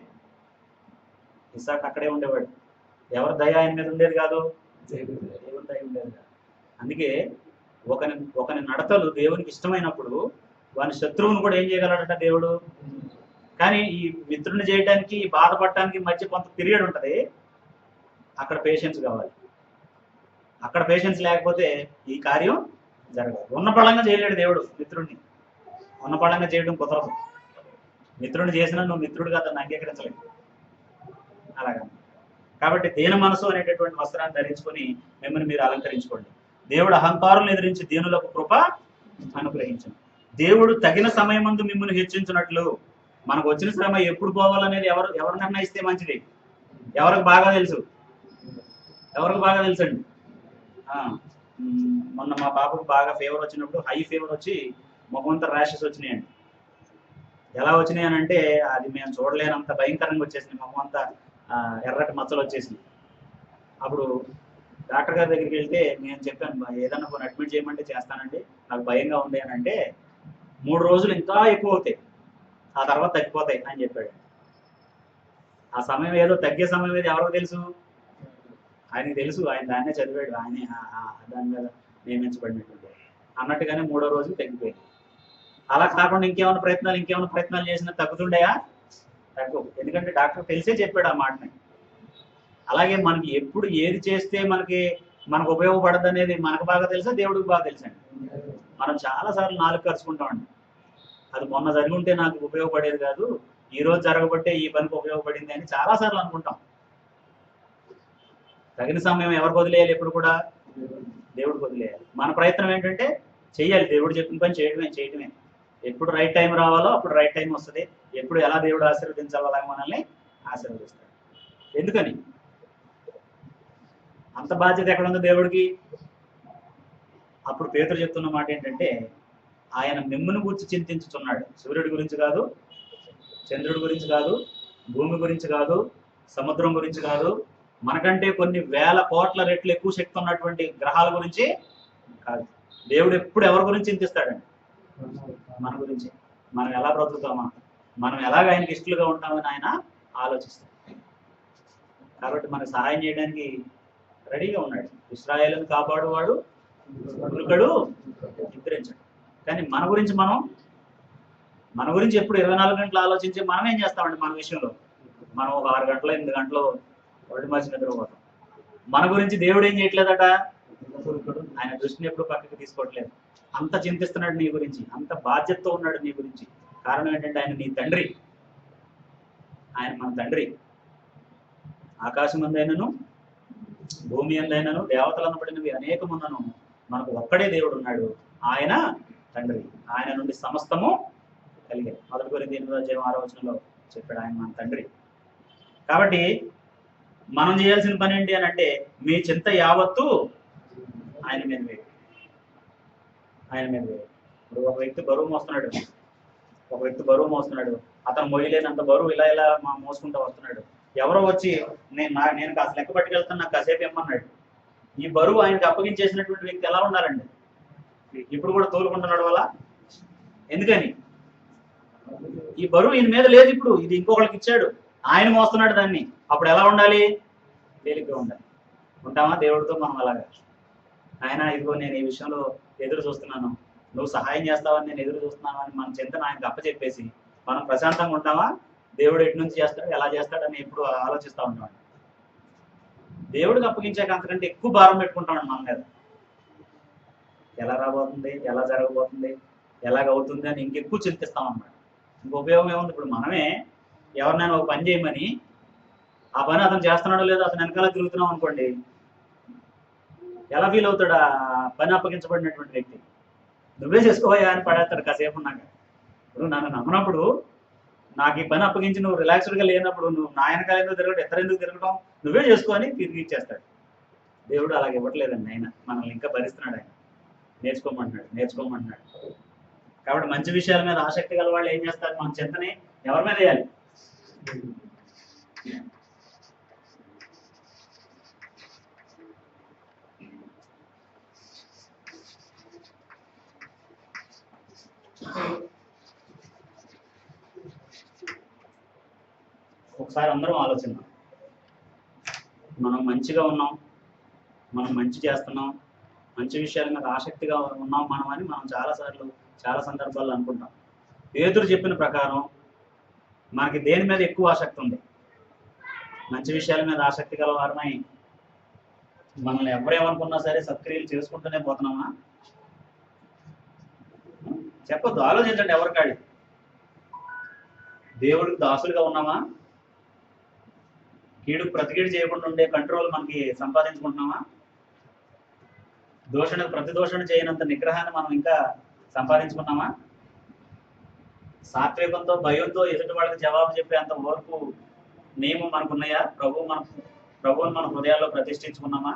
ఇస్సాకు అక్కడే ఉండేవాడు. ఎవరి దయ ఆయన మీద ఉండేది కాదు, దేవుని దయ ఉండేది కాదు. అందుకే ఒకని నడతలు దేవునికి ఇష్టమైనప్పుడు వాని శత్రువును కూడా ఏం చేయగలడట దేవుడు. కానీ ఈ మిత్రుని చేయడానికి, బాధపడటానికి మధ్య కొంత పీరియడ్ ఉంటుంది. అక్కడ పేషెన్స్ కావాలి. అక్కడ పేషెన్స్ లేకపోతే ఈ కార్యం జరగదు. ఉన్న పళంగా చేయలేడు దేవుడు మిత్రుడిని. ఉన్న పళంగా చేయడం కుదరదు. మిత్రుడిని చేసినా నువ్వు మిత్రుడిగా అతన్ని అంగీకరించలేదు. అలాగా. కాబట్టి దీన మనసు అనేటటువంటి వస్త్రాన్ని ధరించుకొని మిమ్మల్ని మీరు అలంకరించుకోండి. దేవుడు అహంకారులను ఎదిరించి దీనులకు కృప అనుగ్రహించండి. దేవుడు తగిన సమయమందు మిమ్మల్ని హెచ్చించినట్లు. మనకు వచ్చిన శ్రమ ఎప్పుడు పోవాలనేది ఎవరు నిర్ణయిస్తే మంచిది? ఎవరికి బాగా తెలుసు? ఎవరికి బాగా తెలుసండి? మొన్న మా పాపకు బాగా ఫీవర్ వచ్చినప్పుడు, హై ఫీవర్ వచ్చి ముఖమంతా ర్యాషెస్ వచ్చినాయండి. ఎలా వచ్చినాయి అని అంటే అది మేము చూడలేనంత భయంకరంగా వచ్చేసింది. ముఖం అంతా ఎర్రటి మచ్చలు వచ్చేసింది. అప్పుడు డాక్టర్ గారి దగ్గరికి వెళ్తే నేను చెప్పాను, ఏదన్నా కొన్ని అడ్మిట్ చేయమంటే చేస్తానండి, నాకు భయంగా ఉంది అని అంటే 3 రోజులు ఇంకా ఎక్కువ అవుతాయి, ఆ తర్వాత తగ్గిపోతాయి అని చెప్పాడు. ఆ సమయం ఏదో తగ్గే సమయం ఏదో ఎవరికి తెలుసు? ఆయనకి తెలుసు. ఆయన దాన్నే చదివాడు. ఆయనే దాని మీద నియమించబడినటువంటి అన్నట్టుగానే 3వ రోజు తగ్గిపోయింది. అలా కాకుండా ఇంకేమైనా ప్రయత్నాలు చేసినా తగ్గుతుండయా? తగ్గవు. ఎందుకంటే డాక్టర్ తెలిసే చెప్పాడు ఆ మాటని. అలాగే మనకి ఎప్పుడు ఏది చేస్తే మనకు ఉపయోగపడదు అనేది మనకు బాగా తెలుసా, దేవుడికి బాగా తెలుసండి. మనం చాలాసార్లు నాలుగు ఖర్చుకుంటామండి. అది మొన్న జరిగి ఉంటే నాకు ఉపయోగపడేది కాదు, ఈ రోజు జరగబట్టే ఈ పనికి ఉపయోగపడింది అని చాలాసార్లు అనుకుంటాం. తగిన సమయం ఎవరికి వదిలేయాలి? ఎప్పుడు కూడా దేవుడికి వదిలేయాలి. మన ప్రయత్నం ఏంటంటే చెయ్యాలి, దేవుడు చెప్పిన పని చేయటమే. ఎప్పుడు రైట్ టైం రావాలో అప్పుడు రైట్ టైం వస్తుంది. ఎప్పుడు ఎలా దేవుడు ఆశీర్వదించాలో అలాగే మనల్ని ఆశీర్వదిస్తాడు. ఎందుకని అంత బాధ్యత ఎక్కడ ఉంది దేవుడికి? అప్పుడు పేతురు చెప్తున్న మాట ఏంటంటే, ఆయన మిమ్మును గురించి చింతించుచున్నాడు. సూర్యుడి గురించి కాదు, చంద్రుడి గురించి కాదు, భూమి గురించి కాదు, సముద్రం గురించి కాదు, మనకంటే కొన్ని వేల కోట్ల రెట్లు ఎక్కువ శక్తి ఉన్నటువంటి గ్రహాల గురించి కాదు. దేవుడు ఎప్పుడు ఎవరి గురించి చింతిస్తాడండి? మన గురించి. మనం ఎలా బ్రతుకుతామా, మనం ఎలాగ ఆయనకి ఇష్టలుగా ఉంటామని ఆయన ఆలోచిస్తాడు. కాబట్టి మనకు సహాయం చేయడానికి రెడీగా ఉన్నాడు. ఇశ్రాయేలును కాపాడువాడు ఉరుకడు నిద్రించడు. కానీ మన గురించి ఎప్పుడు 24 గంటలు ఆలోచించి మనం ఏం చేస్తామండి? మన విషయంలో మనం ఒక 6 గంటలు 8 గంటలు ఒళ్ళు మార్చి నిద్రపోతాం. మన గురించి దేవుడు ఏం చేయట్లేదట? ఆయన దృష్టిని ఎప్పుడు పక్కకి తీసుకోవట్లేదు. అంత చింతిస్తున్నాడు నీ గురించి, అంత బాధ్యతతో ఉన్నాడు నీ గురించి. కారణం ఏంటంటే ఆయన నీ తండ్రి. ఆయన మన తండ్రి. ఆకాశం అందైనను భూమి అందైనను దేవతలను పడినవి అనేకమున్నను మనకు ఒక్కడే దేవుడు ఉన్నాడు, ఆయన తండ్రి. ఆయన నుండి సమస్తము కలిగాయి. 1 కొరింథీ 8:6 చెప్పాడు, ఆయన మన తండ్రి. కాబట్టి మనం చేయాల్సిన పని ఏంటి అని అంటే, మీ చింత యావత్తు ఆయన మీద వేయండి. ఇప్పుడు ఒక వ్యక్తి బరువు మోస్తున్నాడు, అతను మొయ్యలేనంత బరువు ఇలా మోసుకుంటూ వస్తున్నాడు. ఎవరో వచ్చి నేను కాస్త లెక్క పట్టుకెళ్తాను, నాకు కాసేపు ఇమ్మన్నాడు. ఈ బరువు ఆయనకి అప్పగించేసినటువంటి వ్యక్తి ఎలా ఉండాలండి? ఇప్పుడు కూడా తోలుకుంటున్నాడు వల్ల. ఎందుకని? ఈ బరువు ఈయన మీద లేదు, ఇప్పుడు ఇది ఇంకొకరికి ఇచ్చాడు, ఆయన మోస్తున్నాడు దాన్ని. అప్పుడు ఎలా ఉండాలి? తేలిగ్గా ఉండాలి. ఉంటామా దేవుడితో మనం అలాగా? ఆయన ఇదిగో నేను ఈ విషయంలో ఎదురు చూస్తున్నాను, నువ్వు సహాయం చేస్తావని నేను ఎదురు చూస్తున్నాను అని మన చింతను ఆయనకు అప్పచెప్పేసి మనం ప్రశాంతంగా ఉంటామా? దేవుడు ఎటు నుంచి చేస్తాడు, ఎలా చేస్తాడని ఎప్పుడు ఆలోచిస్తూ ఉంటాం. దేవుడికి అప్పగించాక అంతకంటే ఎక్కువ భారం పెట్టుకుంటామండి మన మీద. ఎలా రాబోతుంది, ఎలా జరగబోతుంది, ఎలాగవుతుంది అని ఇంకెక్కువ చింతిస్తాం అన్నమాట. ఇంక ఉపయోగం ఏముంది? ఇప్పుడు మనమే ఎవరినైనా ఒక పని చేయమని, ఆ పని అతను చేస్తున్నాడో లేదో అతను వెనకాల తిరుగుతున్నాం అనుకోండి, ఎలా ఫీల్ అవుతాడు ఆ పని అప్పగించబడినటువంటి వ్యక్తి? నువ్వే చేసుకోవా అని పడేస్తాడు కాసేపు ఉన్నాక. ఇప్పుడు నన్ను నమ్మనప్పుడు, నాకు ఈ పని అప్పగించి నువ్వు రిలాక్స్డ్గా లేనప్పుడు నువ్వు నా వెనకాల ఎందుకు తిరగడం, ఎందుకు తిరగడం, నువ్వే చేసుకొని తిరిగి ఇచ్చేస్తాడు. దేవుడు అలాగే ఇవ్వట్లేదండి. ఆయన మనల్ని ఇంకా భరిస్తున్నాడు. ఆయన నేర్చుకోమంటున్నాడు. కాబట్టి మంచి విషయాల మీద ఆసక్తి గల వాళ్ళు ఏం చేస్తారు? మన చింతని ఎవరి మీద వేయాలి? ఒకసారి అందరం ఆలోచిద్దాం. మనం మంచిగా ఉన్నాం, మనం మంచి చేస్తున్నాం, మంచి విషయాల మీద ఆసక్తిగా ఉన్నాం మనం అని మనం చాలా సందర్భాల్లో అనుకుంటాం. పేతురు చెప్పిన ప్రకారం మనకి దేని మీద ఎక్కువ ఆసక్తి ఉంది? మంచి విషయాల మీద ఆసక్తి గల వారమై మనల్ని ఎవరేమనుకున్నా సరే సత్క్రియలు చేసుకుంటూనే పోతున్నామా? చెప్పొద్దు, ఆలోచించండి ఎవరికాడి. దేవుడికి దాసులుగా ఉన్నామా? కీడుకు ప్రతికీడు చేయకుండా ఉండే కంట్రోల్ మనకి సంపాదించుకుంటున్నామా? ప్రతి దోషణ చేయనంత నిగ్రహాన్ని మనం ఇంకా సంపాదించుకున్నామా? సాత్వికంతో భయంతో ఎదుటి వాళ్ళకి జవాబు చెప్పేంత ఓర్పు నియమం మనకున్నాయా? ప్రభువుని మన హృదయాల్లో ప్రతిష్ఠించుకున్నామా?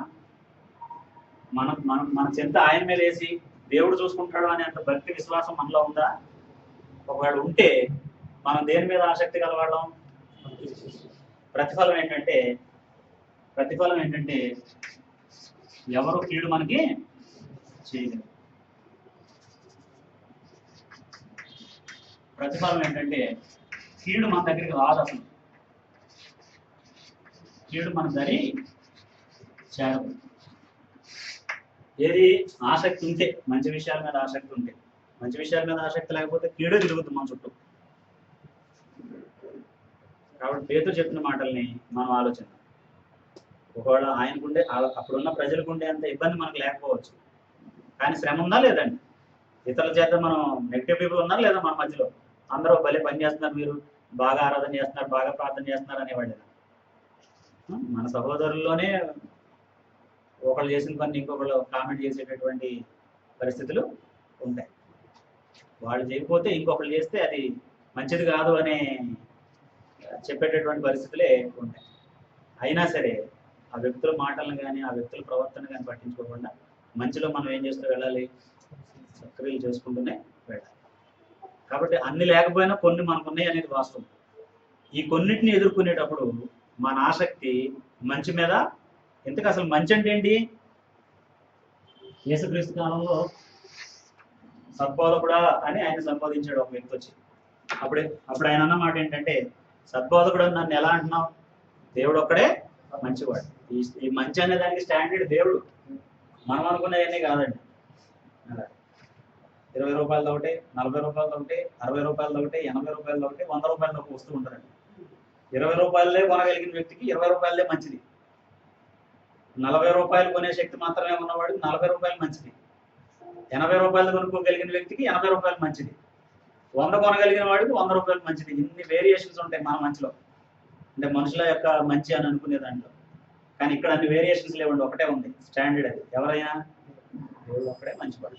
మన చింత ఆయన మీద వేసి దేవుడు చూసుకుంటాడు అనే అంత భక్తి విశ్వాసం మనలో ఉందా? ఒకవేళ ఉంటే మనం దేని మీద ఆసక్తి గలవాళ్ళం? ప్రతిఫలం ఏంటంటే ఎవరు కీడు మనకి చేయలేరు. ప్రతిఫలం ఏంటంటే కీడు మన దగ్గరికి రాదు. అసలు కీడు మన దరి చేరదు. ఏది ఆసక్తి ఉంటే, మంచి విషయాల మీద ఆసక్తి ఉంటే. మంచి విషయాల మీద ఆసక్తి లేకపోతే కీడే తిరుగుతుంది మన చుట్టూ. కాబట్టి పేతురు చెప్పిన మాటల్ని మనం ఆలోచిద్దాం. ఒకవేళ ఆయనకుండే అప్పుడున్న ప్రజలకు ఉండే అంత ఇబ్బంది మనకు లేకపోవచ్చు, కానీ శ్రమ ఉందా లేదండి? ఇతరుల చేత మనం నెగిటివ్ పీపుల్ ఉన్నారు లేదా మన మధ్యలో? అందరూ భలే పని చేస్తున్నారు, మీరు బాగా ఆరాధన చేస్తున్నారు, బాగా ప్రార్థన చేస్తున్నారు అనేవాళ్ళు. మన సహోదరుల్లోనే ఒకళ్ళు చేసిన పని ఇంకొకళ్ళు కామెంట్ చేసేటటువంటి పరిస్థితులు ఉంటాయి. వాళ్ళు చేయకపోతే ఇంకొకళ్ళు చేస్తే అది మంచిది కాదు అనే చెప్పేటటువంటి పరిస్థితులే ఉంటాయి. అయినా సరే ఆ వ్యక్తుల మాటలను కానీ ఆ వ్యక్తుల ప్రవర్తన కానీ పట్టించుకోకుండా మంచిలో మనం ఏం చేస్తూ వెళ్ళాలి? సక్రియలు చేసుకుంటూనే వెళ్ళాలి. కాబట్టి అన్ని లేకపోయినా కొన్ని మనకున్నాయి అనేది వాస్తవం. ఈ కొన్నిటిని ఎదుర్కొనేటప్పుడు మన ఆసక్తి మంచి మీద. ఎందుకు అసలు మంచి అంటే ఏంటి? యేసుక్రీస్తు కాలంలో సద్బోధకుడా అని ఆయన సంబోధించాడు ఒక వ్యక్తి వచ్చి. అప్పుడు ఆయన అన్న మాట ఏంటంటే, సద్బోధకుడు నన్ను ఎలా అంటున్నావు? దేవుడు ఒక్కడే మంచివాడు. ఈ మంచి అనే దానికి స్టాండర్డ్ దేవుడు, మనం అనుకునేవన్నీ కాదండి. 20 రూపాయలది ఒకటి, 40 రూపాయలది ఒకటి, 60 రూపాయలది ఒకటి, 80 రూపాయలది ఒకటి, 100 రూపాయలది ఒక వస్తూ ఉంటారండి. 20 రూపాయలే కొనగలిగిన వ్యక్తికి 20 రూపాయలే మంచిది. 40 రూపాయలు కొనే శక్తి మాత్రమే ఉన్నవాడికి 40 రూపాయలు మంచిది. 80 రూపాయలు కొనుక్కోగలిగిన వ్యక్తికి 80 రూపాయలు మంచిది. 100 కొనగలిగిన వాడికి 100 రూపాయలు మంచిది. ఇన్ని వేరియేషన్స్ ఉంటాయి మన మంచిలో, అంటే మనుషుల యొక్క మంచి అని అనుకునే దాంట్లో. కానీ ఇక్కడ అన్ని వేరియేషన్స్ లేవండి, ఒకటే ఉంది స్టాండర్డ్. అది ఎవరైనా దేవుడు ఒక్కడే మంచివాడు,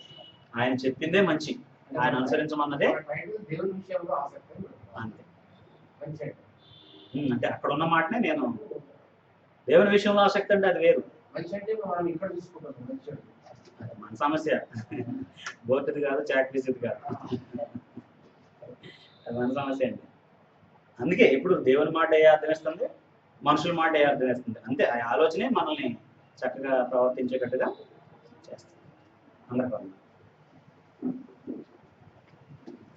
ఆయన చెప్పిందే మంచి, ఆయన అనుసరించమన్నదే అంతే. అంటే అక్కడ ఉన్న మాటనే నేను దేవుని విషయంలో ఆసక్తి అంటే అది వేరు. మన సమస్య బోర్డుది కాదు, చాక్రీస్ది కాదు, అది మన సమస్య అండి. అందుకే ఇప్పుడు దేవుని మాట ఏ అర్థం వేస్తుంది, మనుషుల మాట ఏ అర్థం వేస్తుంది, అంతే. ఆ ఆలోచనే మనల్ని చక్కగా ప్రవర్తించేటట్టుగా చేస్తుంది. అందరికీ